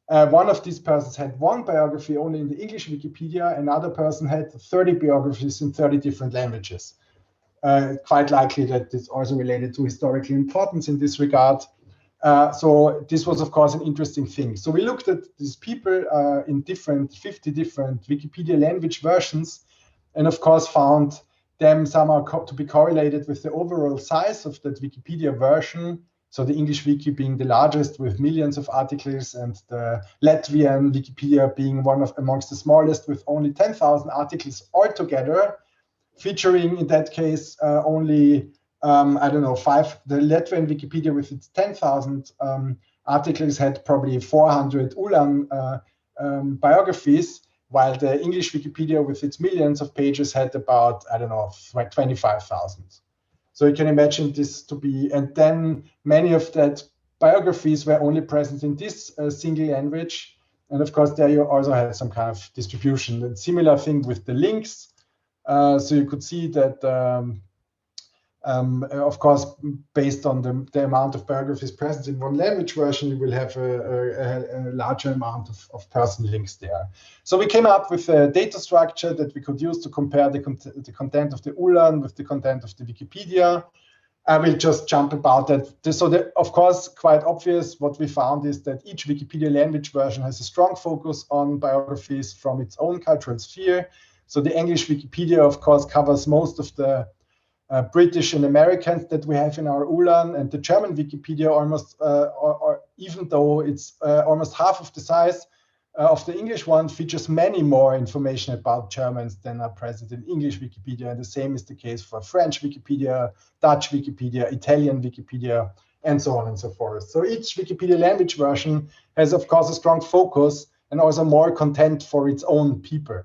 One of these persons had one biography only in the English Wikipedia. Another person had 30 biographies in 30 different languages. Quite likely that it's also related to historical importance in this regard. So this was, of course, an interesting thing. So we looked at these people in 50 different Wikipedia language versions, and of course found them somehow to be correlated with the overall size of that Wikipedia version. So the English Wiki being the largest with millions of articles, and the Latvian Wikipedia being amongst the smallest with only 10,000 articles altogether, featuring in that case only, I don't know, the Latvian Wikipedia with its 10,000 articles had probably 400 Ulan biographies, while the English Wikipedia with its millions of pages had about, I don't know, 25,000. So you can imagine this to be, and then many of that biographies were only present in this single language. And of course, there you also had some kind of distribution. And similar thing with the links. So you could see that, of course, based on the amount of biographies present in one language version, you will have a larger amount of person links there. So we came up with a data structure that we could use to compare the content of the Ulan with the content of the Wikipedia. I will just jump about that. So of course, quite obvious, what we found is that each Wikipedia language version has a strong focus on biographies from its own cultural sphere. So the English Wikipedia, of course, covers most of the British and Americans that we have in our ULAN, and the German Wikipedia almost, or even though it's almost half of the size of the English one, features many more information about Germans than are present in English Wikipedia. And the same is the case for French Wikipedia, Dutch Wikipedia, Italian Wikipedia, and so on and so forth. So each Wikipedia language version has, of course, a strong focus and also more content for its own people.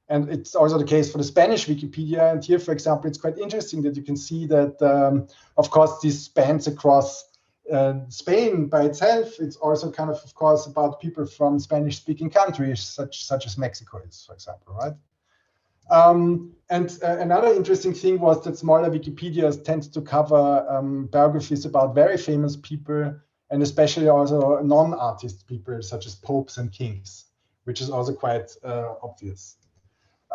And it's also the case for the Spanish Wikipedia. And here, for example, it's quite interesting that you can see that, of course, this spans across Spain by itself. It's also kind of course, about people from Spanish-speaking countries, such as Mexico is, for example, right? Another interesting thing was that smaller Wikipedias tend to cover biographies about very famous people, and especially also non-artist people, such as popes and kings, which is also quite obvious.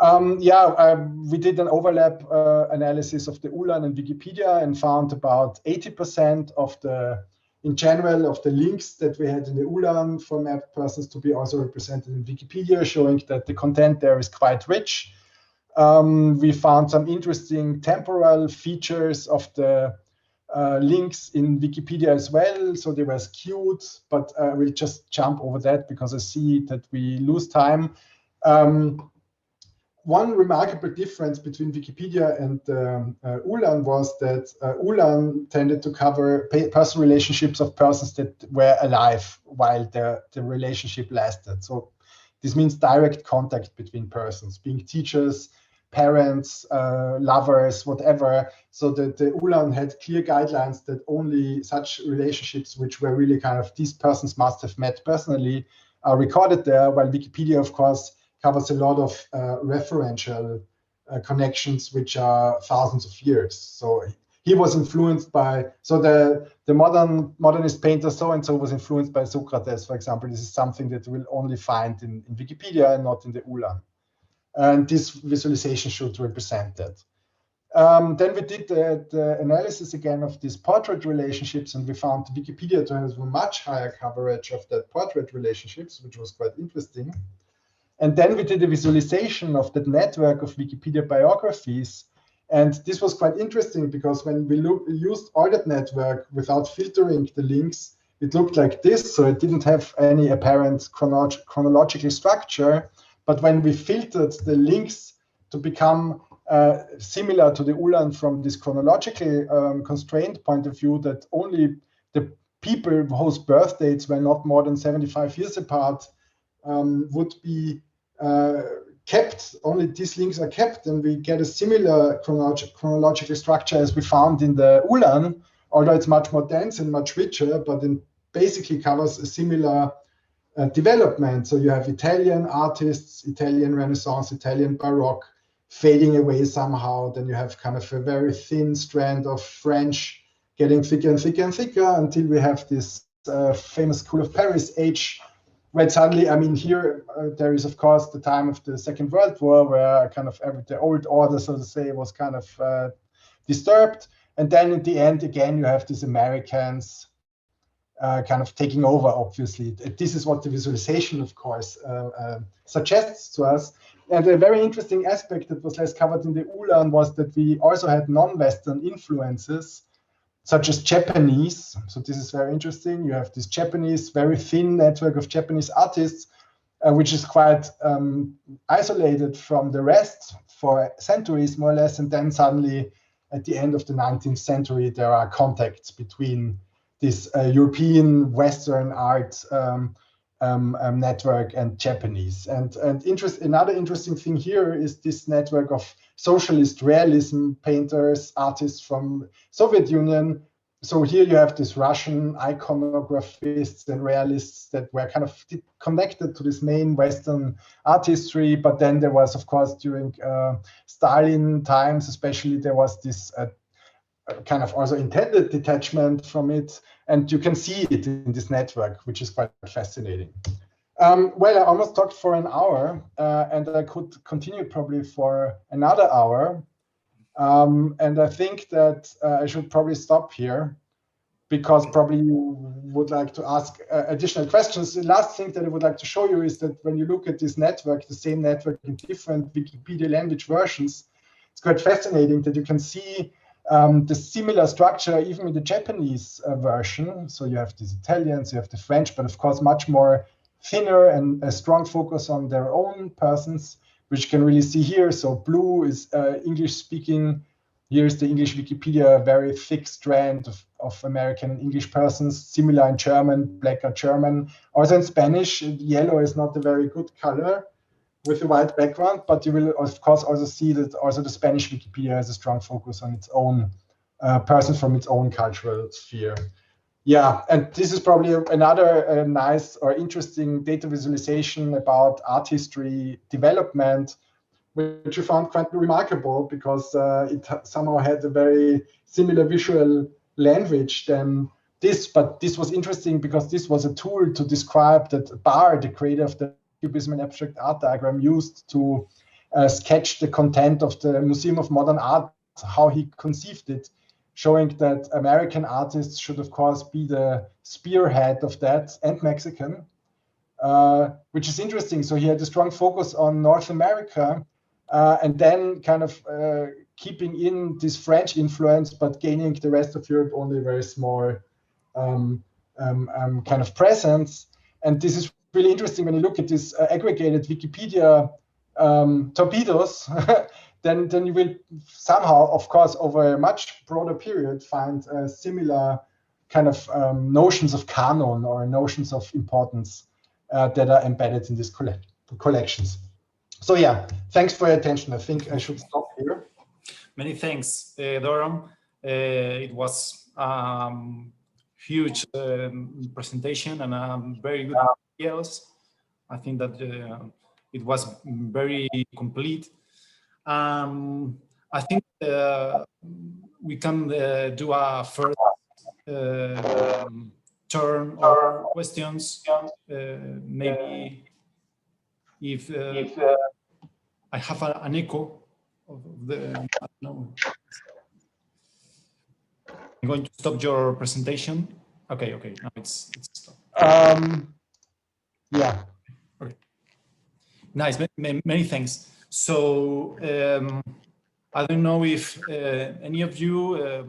We did an overlap analysis of the ULAN and Wikipedia and found about 80% of in general, of the links that we had in the ULAN for mapped persons to be also represented in Wikipedia, showing that the content there is quite rich. We found some interesting temporal features of the links in Wikipedia as well. So they were skewed, but we'll just jump over that because I see that we lose time. One remarkable difference between Wikipedia and ULAN was that ULAN tended to cover personal relationships of persons that were alive while the relationship lasted. So this means direct contact between persons, being teachers, parents, lovers, whatever. So that the ULAN had clear guidelines that only such relationships which were really kind of these persons must have met personally are recorded there, while Wikipedia, of course, covers a lot of referential connections, which are thousands of years. So he was influenced by, so the modernist painter so-and-so was influenced by Socrates, for example. This is something that we'll only find in Wikipedia and not in the ULAN. And this visualization should represent that. Then we did the analysis again of these portrait relationships, and we found Wikipedia to have a much higher coverage of that portrait relationships, which was quite interesting. And then we did a visualization of that network of Wikipedia biographies. And this was quite interesting because when we used all that network without filtering the links, it looked like this. So it didn't have any apparent chronological structure. But when we filtered the links to become similar to the ULAN from this chronologically constrained point of view, that only the people whose birth dates were not more than 75 years apart would be kept, only these links are kept, and we get a similar chronological structure as we found in the ULAN, although it's much more dense and much richer, but it basically covers a similar development. So you have Italian artists, Italian Renaissance, Italian Baroque fading away somehow. Then you have kind of a very thin strand of French getting thicker and thicker and thicker until we have this famous School of Paris age, where suddenly, I mean, here there is, of course, the time of the Second World War, where kind of the old order, so to say, was kind of disturbed. And then at the end, again, you have these Americans kind of taking over, obviously. This is what the visualization, of course, suggests to us. And a very interesting aspect that was less covered in the ULAN was that we also had non-Western influences, such as Japanese. So this is very interesting. You have this Japanese, very thin network of Japanese artists, which is quite isolated from the rest for centuries, more or less. And then suddenly, at the end of the 19th century, there are contacts between this European Western art network and Japanese. And another interesting thing here is this network of socialist realism painters, artists from Soviet Union. So here you have this Russian iconographists and realists that were kind of connected to this main Western artistry. But then there was, of course, during Stalin times, especially, there was this kind of also intended detachment from it. And you can see it in this network, which is quite fascinating. Well, I almost talked for an hour, and I could continue probably for another hour. And I think that I should probably stop here, because probably you would like to ask additional questions. The last thing that I would like to show you is that when you look at this network, the same network in different Wikipedia language versions, it's quite fascinating that you can see the similar structure even in the Japanese version. So you have these Italians, you have the French, but of course much more thinner and a strong focus on their own persons, which you can really see here. So blue is English speaking. Here's the English Wikipedia, very thick strand of American and English persons, similar in German, black are German. Also in Spanish, yellow is not a very good color with a white background, but you will of course also see that also the Spanish Wikipedia has a strong focus on its own persons from its own cultural sphere. Yeah, and this is probably another nice or interesting data visualization about art history development, which I found quite remarkable because it somehow had a very similar visual language than this. But this was interesting because this was a tool to describe that Barr, the creator of the Cubism and Abstract Art diagram, used to sketch the content of the Museum of Modern Art, how he conceived it, showing that American artists should, of course, be the spearhead of that, and Mexican, which is interesting. So he had a strong focus on North America, and then kind of keeping in this French influence, but gaining the rest of Europe only a very small kind of presence. And this is really interesting when you look at this aggregated Wikipedia torpedoes, then you will somehow, of course, over a much broader period, find similar kind of notions of canon or notions of importance that are embedded in these collections. So yeah, thanks for your attention. I think I should stop here. Many thanks, Doron. It was huge presentation and very good details. I think that it was very complete. I think we can do a first turn of questions. Maybe if I have an echo of the, no. I'm going to stop your presentation. Okay, now it's stopped. Yeah. Okay. Nice, many thanks. So I don't know if any of you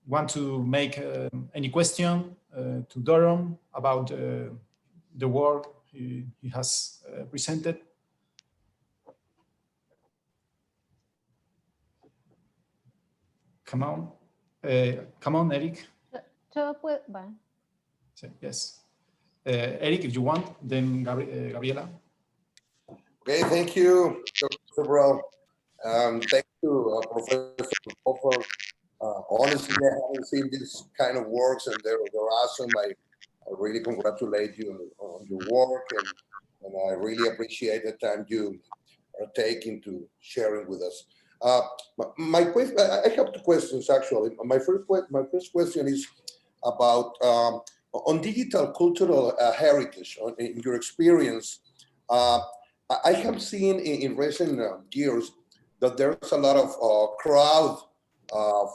want to make any question to Doron about the work he has presented. Come on, Eric. Yes. Eric, if you want, then Gabriela. Okay, thank you, Dr. Sobral. Thank you, Professor Goldfarb. Honestly, I haven't seen this kind of works, and they're awesome. I really congratulate you on your work, and I really appreciate the time you are taking to sharing with us. My question, I have two questions actually. My first question is about on digital cultural heritage. In your experience, I have seen in recent years that there's a lot of crowd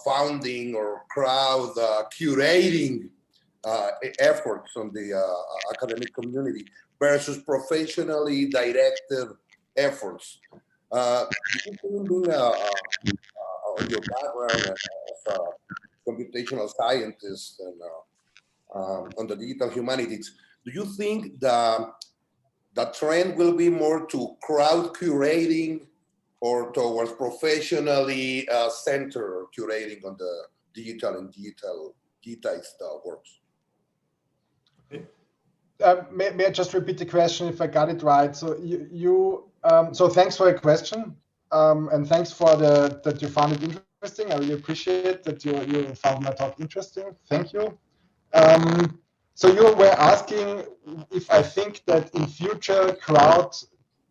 funding or crowd curating efforts on the academic community versus professionally directed efforts. Being on your background as a computational scientist and on the digital humanities, do you think the trend will be more to crowd curating or towards professionally centered curating on the digital and digitized works? May I just repeat the question if I got it right? So so thanks for your question, and thanks for that you found it interesting. I really appreciate that you found my talk interesting. Thank you. So you were asking if I think that in future crowd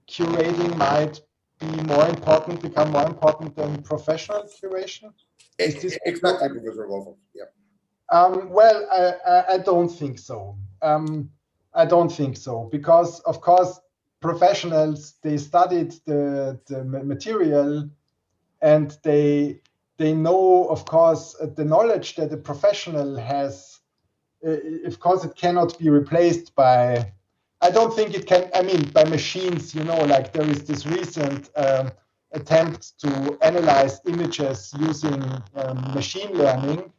curating might become more important than professional curation? Exactly, Professor Goldfarb. Yeah. Well, I don't think so. I don't think so, because of course professionals, they studied the material, and they know, of course, the knowledge that a professional has. Of course, it cannot be replaced by. I don't think it can. I mean, by machines. You know, like there is this recent attempt to analyze images using machine learning,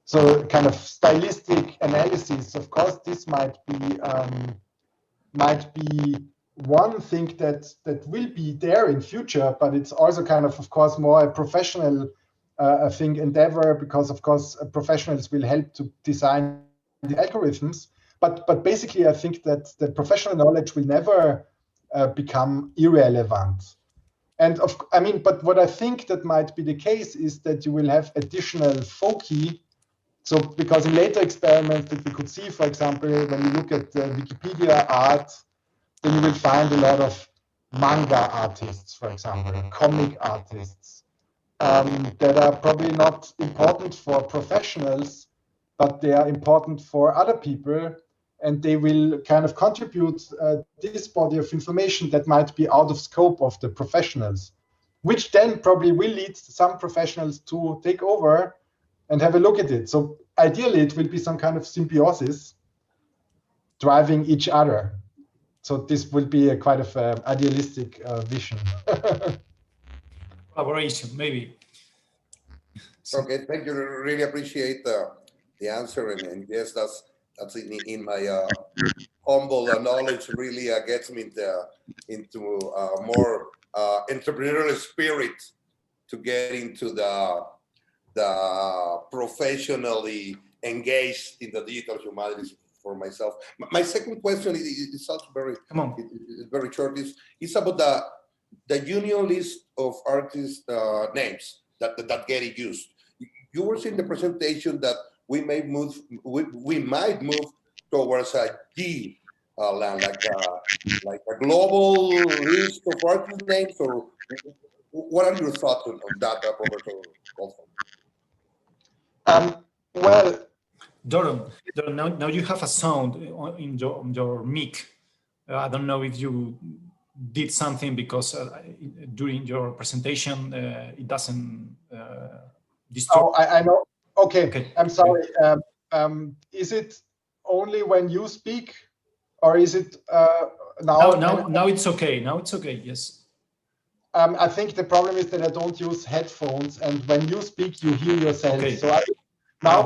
so kind of stylistic analysis, of course, this might be one thing that will be there in future, but it's also kind of course, more a professional endeavor, because of course professionals will help to design the algorithms. But basically, I think that the professional knowledge will never become irrelevant. And but what I think that might be the case is that you will have additional foci. So because in later experiments that we could see, for example, when you look at Wikipedia art, then you will find a lot of manga artists, for example, comic artists, that are probably not important for professionals, but they are important for other people, and they will kind of contribute this body of information that might be out of scope of the professionals, which then probably will lead some professionals to take over and have a look at it. So ideally, it will be some kind of symbiosis driving each other. So this will be a quite of idealistic vision. Collaboration, maybe. Okay, thank you. Really appreciate the answer, and yes, that's in my humble knowledge. Really gets me into more entrepreneurial spirit to get into the professionally engaged in the digital humanities for myself. My second question is also very short. It's about the union list of artist names that get used. You were saying in the presentation that we might move towards a G land, like a global list of artist names, or what are your thoughts on that, Professor Goldfarb? Well, Doron, now you have a sound in your mic. I don't know if you did something, because during your presentation it doesn't disturb. Oh, I know. Okay. I'm sorry. Is it only when you speak, or is it now? Now it's okay. Now it's okay. Yes. I think the problem is that I don't use headphones, and when you speak, you hear yourself. Okay. So I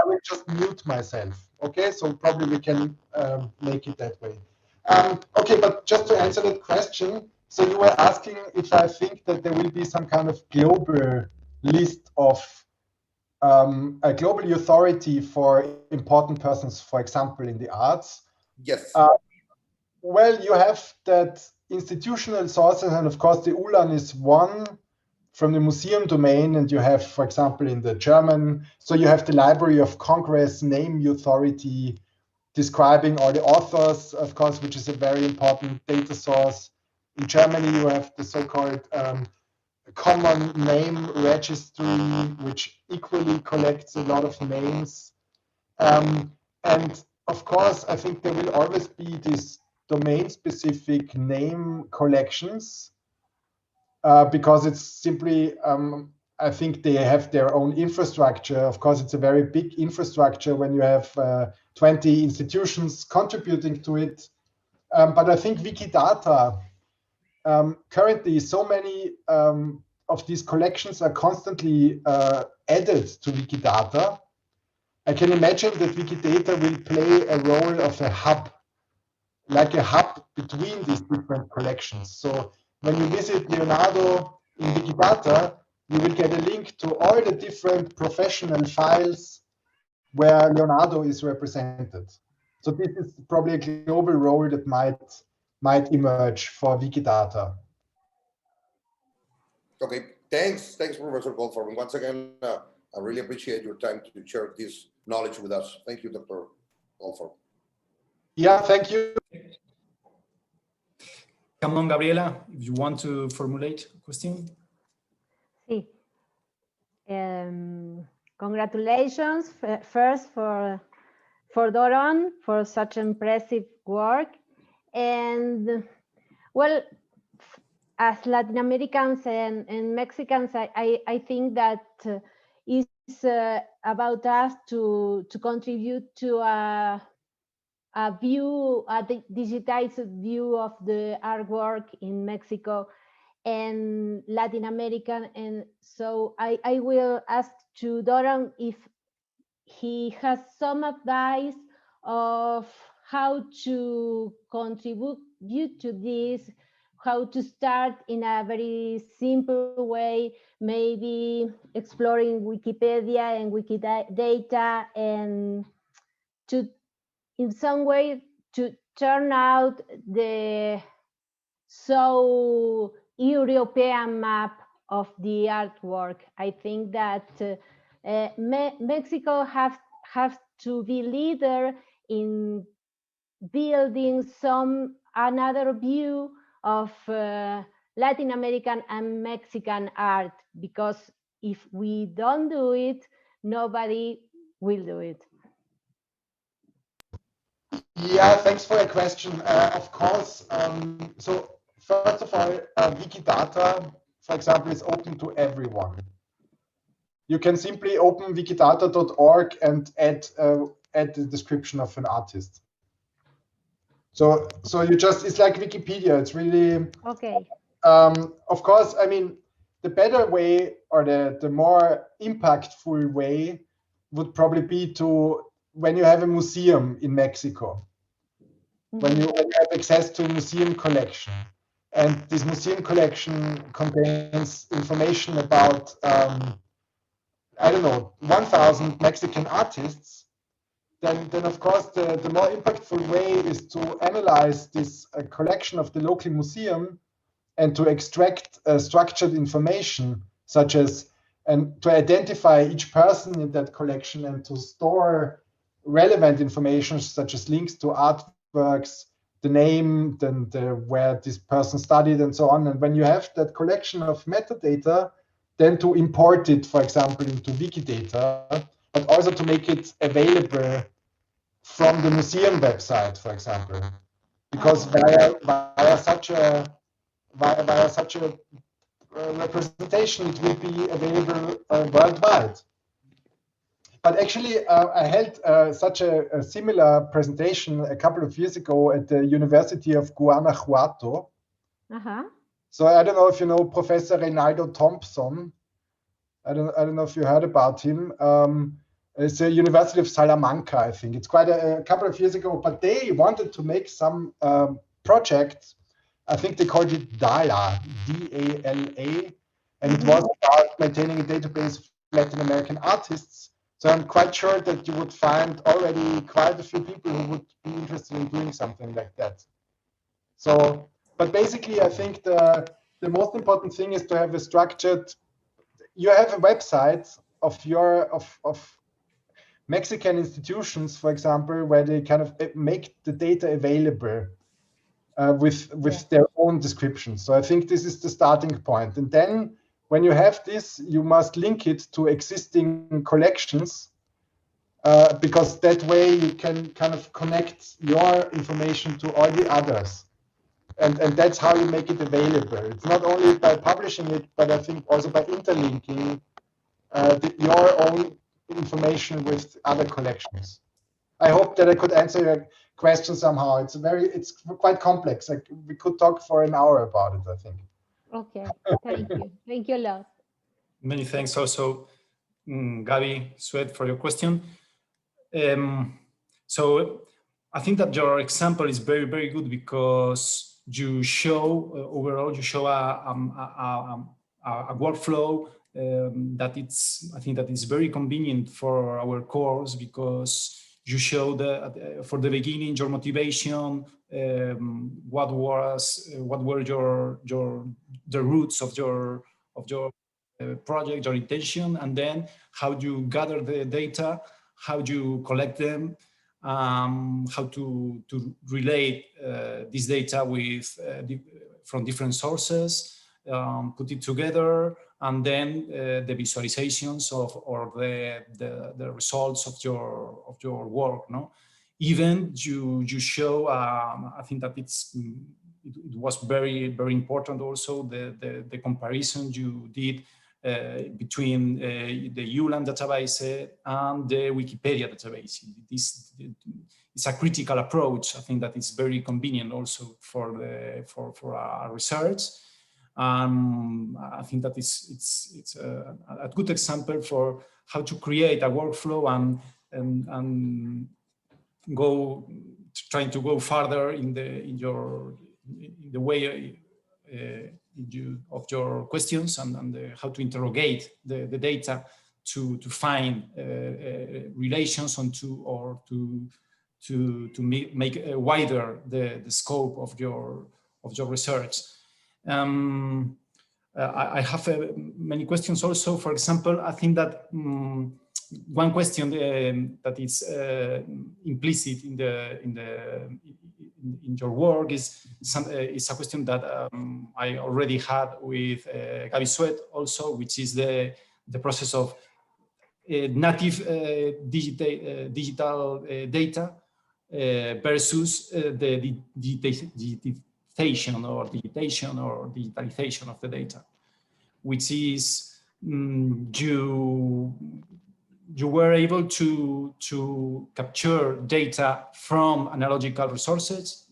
will just mute myself. Okay, so probably we can make it that way. Okay, but just to answer that question, so you were asking if I think that there will be some kind of global list of a global authority for important persons, for example, in the arts. Yes. Well, you have that institutional sources, and of course the ULAN is one from the museum domain, and you have, for example, in the German, so you have the Library of Congress name authority describing all the authors, of course, which is a very important data source. In Germany, you have the so-called common name registry, which equally collects a lot of names. And of course, I think there will always be these domain-specific name collections, because it's simply, I think they have their own infrastructure. Of course, it's a very big infrastructure when you have 20 institutions contributing to it. But I think Wikidata, currently so many of these collections are constantly added to Wikidata. I can imagine that Wikidata will play a role of a hub, like a hub between these different collections. So when you visit Leonardo in Wikidata, you will get a link to all the different professional files where Leonardo is represented. So this is probably a global role that might emerge for Wikidata. Okay, thanks, Professor Goldfarb. Once again, I really appreciate your time to share this knowledge with us. Thank you, Dr. Goldfarb. Yeah, thank you. Come on, Gabriela, if you want to formulate a question. Sí. Congratulations first for Doron for such impressive work. And well, as Latin Americans and Mexicans, I think that it's about us to contribute to a digitized view of the artwork in Mexico. and Latin American. And so I will ask to Doron if he has some advice of how to contribute to this, how to start in a very simple way, maybe exploring Wikipedia and Wikidata, and to, in some way, to turn out the so European map of the artwork. I think that Mexico have to be leader in building another view of Latin American and Mexican art, because if we don't do it, nobody will do it. Yeah, thanks for your question. Of course, so first of all, Wikidata, for example, is open to everyone. You can simply open wikidata.org and add the description of an artist. So you just, it's like Wikipedia. It's really okay. Of course, I mean, the better way, or the more impactful way, would probably be to, when you have a museum in Mexico, when you have access to a museum collection, and this museum collection contains information about I don't know, 1,000 Mexican artists, then of course the more impactful way is to analyze this collection of the local museum and to extract structured information, such as, and to identify each person in that collection and to store relevant information, such as links to artworks, the name, then where this person studied, and so on. And when you have that collection of metadata, then to import it, for example, into Wikidata, but also to make it available from the museum website, for example, because via such a representation, it will be available worldwide. But actually, I held such a similar presentation a couple of years ago at the University of Guanajuato. So I don't know if you know Professor Reynaldo Thompson. I don't know if you heard about him. It's the University of Salamanca, I think. It's quite a couple of years ago, but they wanted to make some project. I think they called it DALA, D-A-L-A, and it was about maintaining a database of Latin American artists. So I'm quite sure that you would find already quite a few people who would be interested in doing something like that. So, but basically, I think the most important thing is to have a structured. You have a website of Mexican institutions, for example, where they kind of make the data available with their own description. So I think this is the starting point. And then when you have this, you must link it to existing collections, because that way you can kind of connect your information to all the others. And that's how you make it available. It's not only by publishing it, but I think also by interlinking your own information with other collections. I hope that I could answer your question somehow. It's quite complex. Like, we could talk for an hour about it, I think. Okay, thank you. Thank you a lot. Many thanks also, Gabi, Sweat, for your question. So I think that your example is very, very good, because you show overall, you show a workflow that I think that is very convenient for our course, because you show for the beginning your motivation, what were the roots of your project, your intention, and then how you gather the data, how you collect them, how to relate this data with from different sources, put it together, and then the visualizations or the results of your work. No, even you show. I think that it was very, very important also the comparison you did between the ULAN database and the Wikipedia database. It's a critical approach. I think that it's very convenient also for our research. I think that it's a good example for how to create a workflow and go trying to go farther in the way of your questions and how to interrogate the data to find relations to make wider the scope of your research. I have many questions also. For example, I think that one question that is implicit in your work is a question that I already had with Gaby Sweat also, which is the process of native digital data versus the digitization or digitalization of the data, which is you were able to capture data from analogical resources,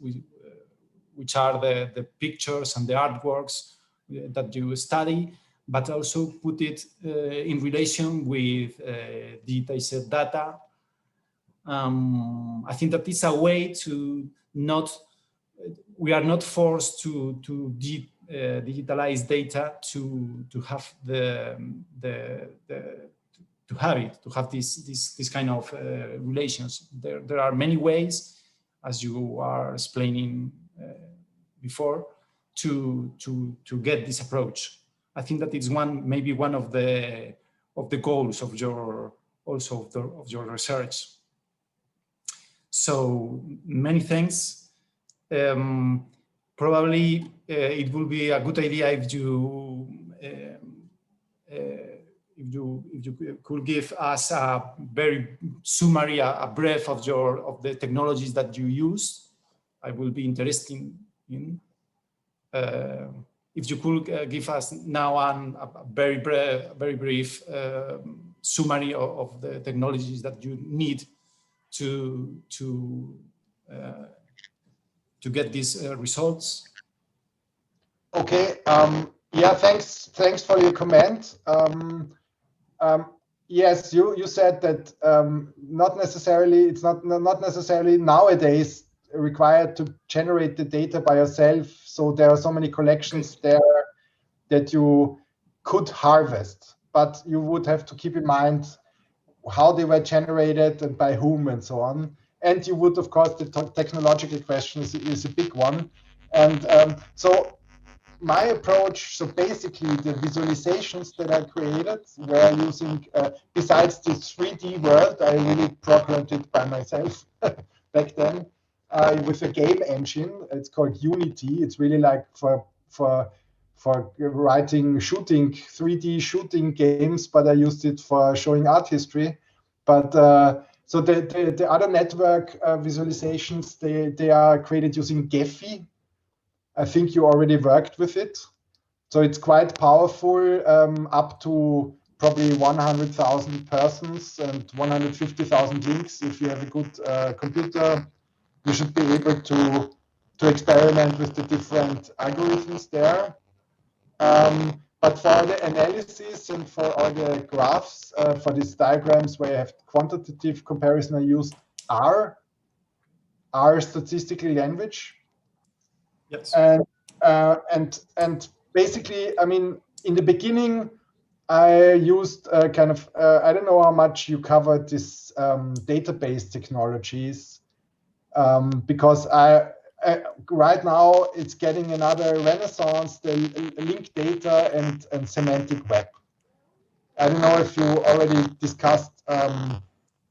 which are the pictures and the artworks that you study, but also put it in relation with digitized data. I think that is a way to we are not forced to digitalize data to have to have this kind of relations. There are many ways, as you are explaining before, to get this approach. I think that it's maybe one of the goals of your research. So many thanks. Probably it will be a good idea if you could give us a very summary, a brief of the technologies that you use. I will be interested in. If you could give us now a very brief summary of the technologies that you need to get these results. Okay. Yeah. Thanks for your comment. Yes, you said that it's not necessarily nowadays required to generate the data by yourself. So there are so many collections there that you could harvest, but you would have to keep in mind how they were generated and by whom and so on. And you would, of course, the technological question is a big one. And so my approach, so basically the visualizations that I created were using, besides the 3D world, I really programmed it by myself back then with a game engine. It's called Unity. It's really like for writing 3D shooting games, but I used it for showing art history. But so the other network visualizations, they are created using Gephi. I think you already worked with it. So it's quite powerful, up to probably 100,000 persons and 150,000 links. If you have a good computer, you should be able to experiment with the different algorithms there. But for the analysis and for all the graphs, for these diagrams where you have quantitative comparison, I used R statistical language. Yes. And basically, I mean, in the beginning, I used kind of, I don't know how much you covered this database technologies, because right now it's getting another renaissance, the linked data and semantic web. I don't know if you already discussed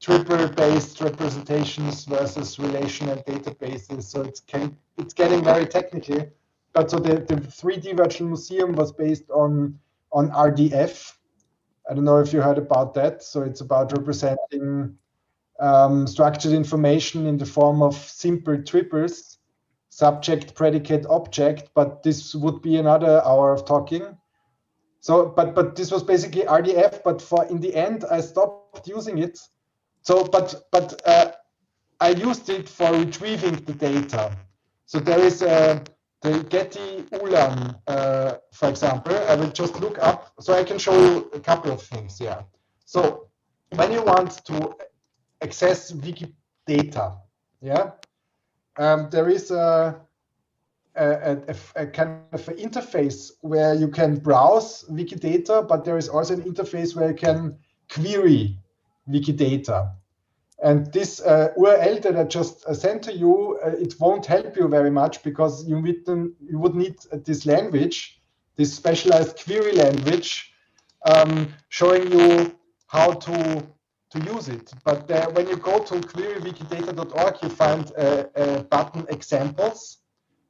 triple-based representations versus relational databases. So it's getting very technical. But so the 3D Virtual Museum was based on RDF. I don't know if you heard about that. So it's about representing structured information in the form of simple triples, subject, predicate, object. But this would be another hour of talking. So, but this was basically RDF. But in the end, I stopped using it. So, but I used it for retrieving the data. So there is the Getty Ulan, for example, I will just look up, so I can show you a couple of things here. So when you want to access Wikidata, yeah, there is a kind of an interface where you can browse Wikidata, but there is also an interface where you can query Wikidata. And this URL that I just sent to you, it won't help you very much because you would need this language, this specialized query language, showing you how to use it. But when you go to querywikidata.org, you find a button examples.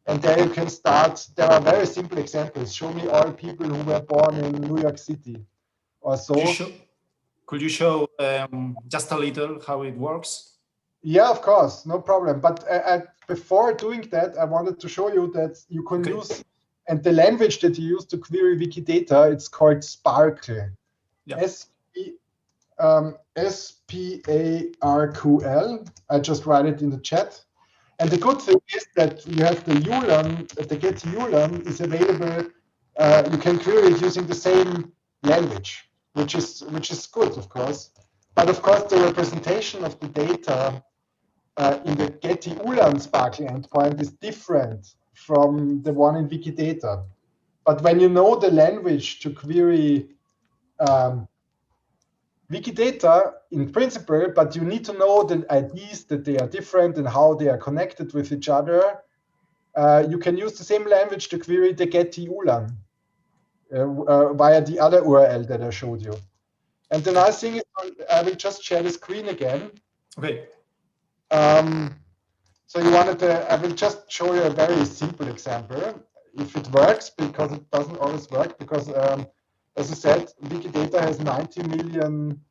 And there you can start. There are very simple examples. Show me all people who were born in New York City or so. Could you show just a little how it works? Yeah, of course, no problem. But before doing that, I wanted to show you that you can use, and the language that you use to query Wikidata, it's called Sparkle. Yeah. S-P-A-R-Q-L. I just write it in the chat. And the good thing is that you have the ULAN, the Getty ULAN is available. You can query it using the same language, which is good, of course. But of course, the representation of the data in the Getty ULAN Sparkle endpoint is different from the one in Wikidata. But when you know the language to query Wikidata in principle, but you need to know the IDs, that they are different and how they are connected with each other. You can use the same language to query the Getty ULAN via the other URL that I showed you. And the nice thing is, I will just share the screen again. Okay. So you wanted to, I will just show you a very simple example, if it works, because it doesn't always work, because as I said, Wikidata has 90 million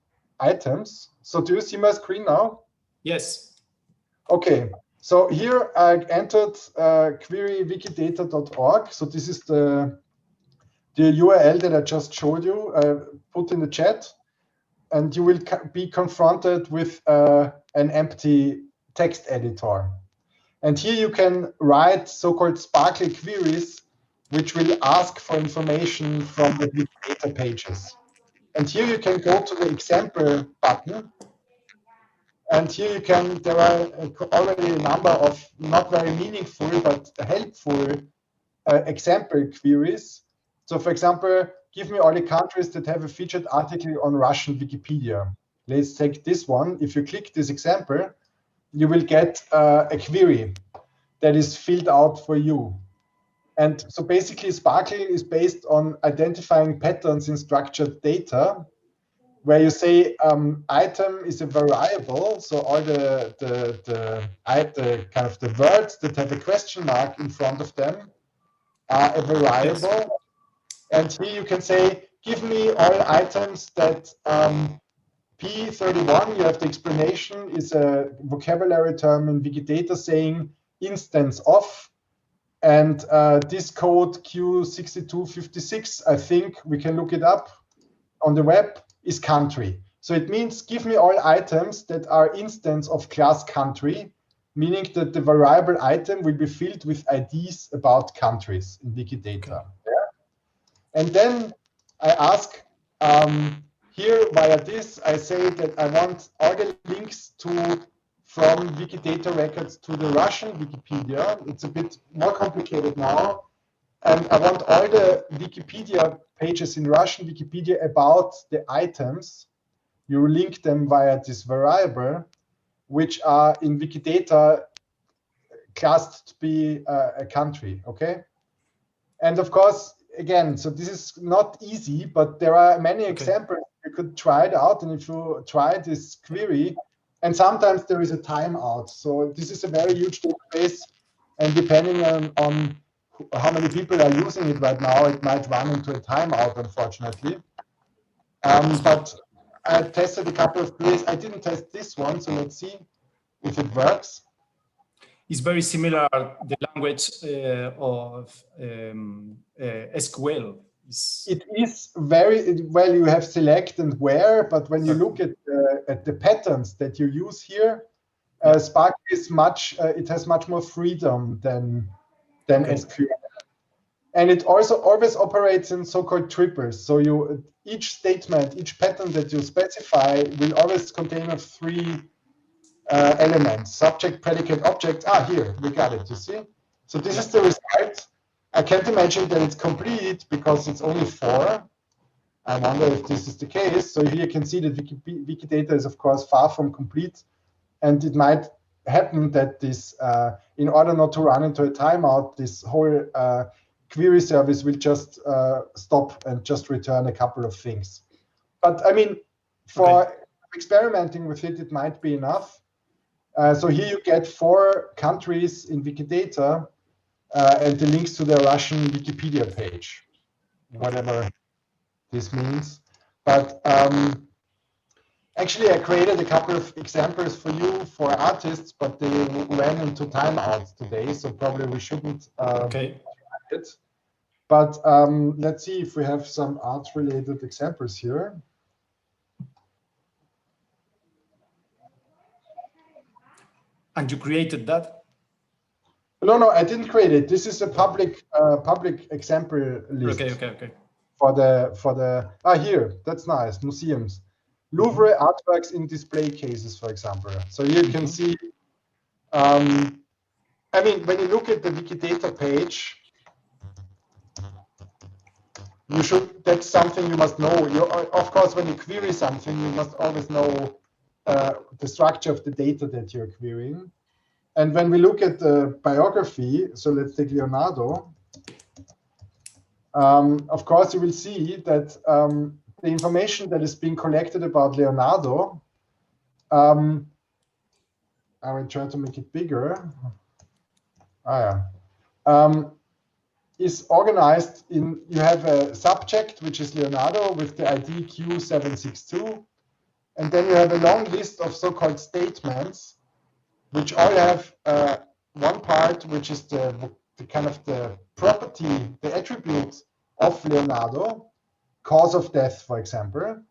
items. So do you see my screen now? Yes. Okay. So here I entered querywikidata.org. So this is the URL that I just showed you, put in the chat. And you will be confronted with an empty text editor. And here you can write so-called Sparkle queries, which will ask for information from the Wikidata pages. And here you can go to the example button. And here you can, there are already a number of not very meaningful, but helpful example queries. So for example, give me all the countries that have a featured article on Russian Wikipedia. Let's take this one. If you click this example, you will get a query that is filled out for you. And so basically Sparkle is based on identifying patterns in structured data, where you say item is a variable. So all the kind of the words that have a question mark in front of them are a variable. Yes. And here you can say, give me all items that P31, you have the explanation, is a vocabulary term in Wikidata saying instance of. And this code Q6256, I think we can look it up on the web, is country. So it means give me all items that are instance of class country, meaning that the variable item will be filled with IDs about countries in Wikidata. Okay. Yeah? And then I ask, here via this, I say that I want all the links from Wikidata records to the Russian Wikipedia. It's a bit more complicated now. And I want all the Wikipedia pages in Russian Wikipedia about the items. You link them via this variable, which are in Wikidata classed to be a country, okay? And of course, again, so this is not easy, but there are many examples. You could try it out, and if you try this query, and sometimes there is a timeout. So this is a very huge database, and depending on how many people are using it right now, it might run into a timeout, unfortunately. But I tested a couple of queries. I didn't test this one, so let's see if it works. It's very similar the language of SQL. It is very well. You have select and where, but when you look at the patterns that you use here, Spark is much. It has much more freedom than than SQL. And it also always operates in so-called triples. So each statement, each pattern that you specify will always contain of 3 elements: subject, predicate, object. Here, we got it, you see? So this is the result. I can't imagine that it's complete because it's only 4. I wonder if this is the case. So here you can see that Wikidata is, of course, far from complete. And it might happen that this, in order not to run into a timeout, this whole query service will just stop and just return a couple of things. But I mean, for experimenting with it, it might be enough. So here you get 4 countries in Wikidata and the links to the Russian Wikipedia page, whatever this means. But actually, I created a couple of examples for you for artists, but they ran into timeouts today, so probably we shouldn't it. But let's see if we have some art-related examples here. And you created that? No, I didn't create it. This is a public example list. Okay. For the here, that's nice. Museums, Louvre artworks in display cases, for example. So here you can see. I mean, when you look at the Wikidata page, you should. That's something you must know. Of course, when you query something, you must always know the structure of the data that you're querying. And when we look at the biography, so let's take Leonardo. Of course, you will see that the information that is being collected about Leonardo, I will try to make it bigger. Is organized in, you have a subject, which is Leonardo with the ID Q762. And then you have a long list of so-called statements, which all have one part, which is the kind of the property, the attribute of Leonardo, cause of death, for example,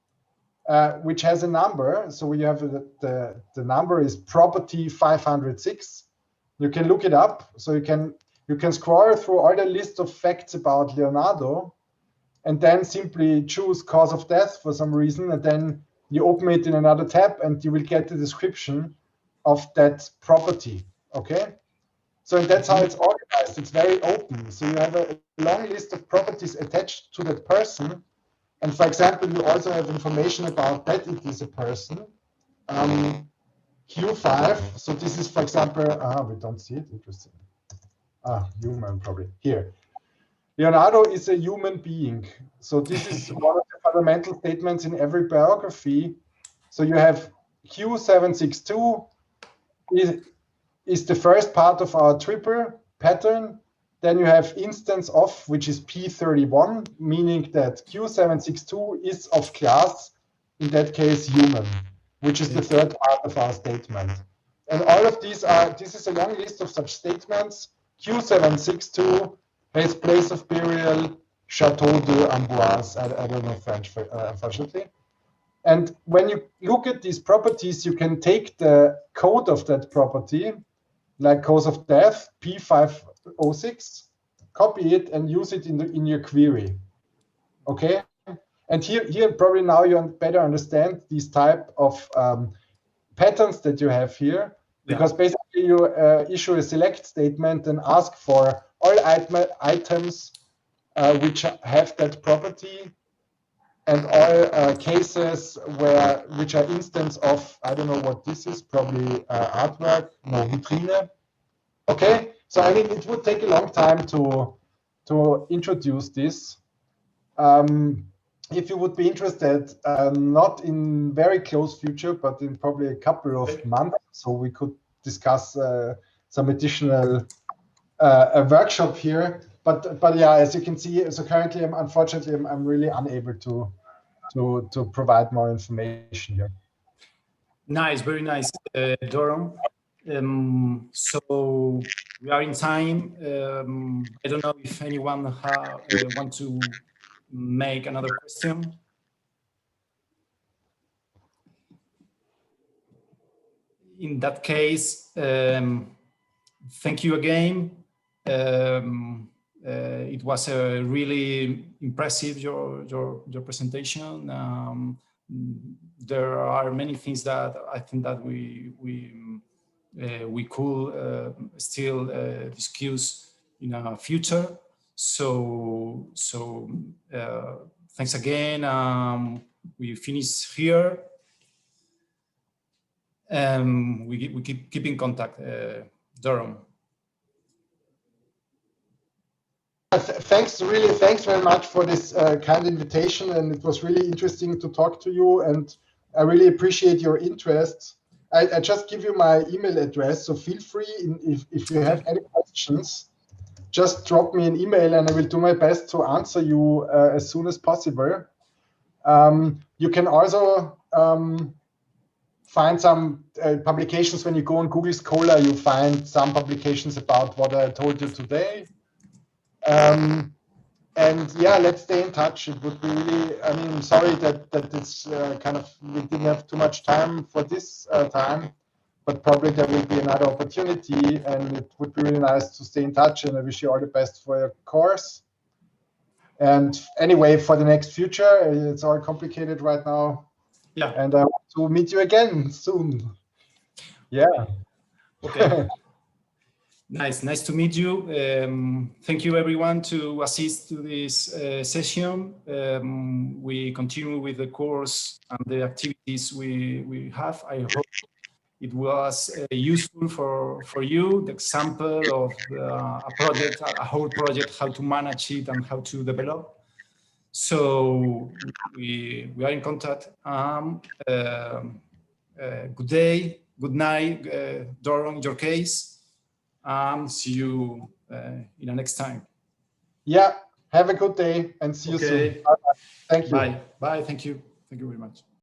which has a number. So we have the number is property 506. You can look it up. So you can scroll through all the list of facts about Leonardo, and then simply choose cause of death for some reason, and then you open it in another tab, and you will get the description of that property. Okay, so that's how it's organized. It's very open. So you have a long list of properties attached to that person, and for example, you also have information about that it is a person. Q5. So this is, for example, we don't see it. Interesting. Human probably here. Leonardo is a human being. So this is one of the fundamental statements in every biography. So you have Q762 is the first part of our triple pattern. Then you have instance of, which is P31, meaning that Q762 is of class, in that case, human, which is the third part of our statement. And all of these this is a long list of such statements. Q762 has place of burial, Chateau de Amboise. I don't know French, unfortunately. And when you look at these properties, you can take the code of that property, like cause of death, P506, copy it and use it in your query. Okay? And here probably now you better understand these type of patterns that you have here, because basically you issue a select statement and ask for all items which have that property, and all cases which are instance of, I don't know what this is, probably artwork, no, vitrine. Okay, so I mean, it would take a long time to introduce this. If you would be interested, not in very close future, but in probably a couple of months, so we could discuss some additional a workshop here. But yeah, as you can see, so currently, unfortunately, I'm really unable to provide more information here. Nice, very nice, Doron. So we are in time. I don't know if anyone want to make another question. In that case, thank you again. It was really impressive, your presentation. There are many things that I think that we could still discuss in a future. So thanks again. We finish here. We keep in contact, Doron. Thanks very much for this kind invitation, and it was really interesting to talk to you, and I really appreciate your interest. I just give you my email address, so feel free, if you have any questions, just drop me an email and I will do my best to answer you as soon as possible. You can also find some publications. When you go on Google Scholar, you find some publications about what I told you today. And yeah, let's stay in touch. It would be really, I mean, sorry that it's kind of, we didn't have too much time for this time, but probably there will be another opportunity, and it would be really nice to stay in touch, and I wish you all the best for your course. And anyway, for the next future, it's all complicated right now. Yeah. And I hope to meet you again soon. Yeah. Okay. Nice to meet you. Thank you everyone to assist to this session. We continue with the course and the activities we have. I hope it was useful for you, the example of a project, a whole project, how to manage it and how to develop. So we are in contact. Good day, good night, Doron, in your case. See you in the next time. Yeah, have a good day and see you soon. Bye. Thank you. Bye. Thank you very much.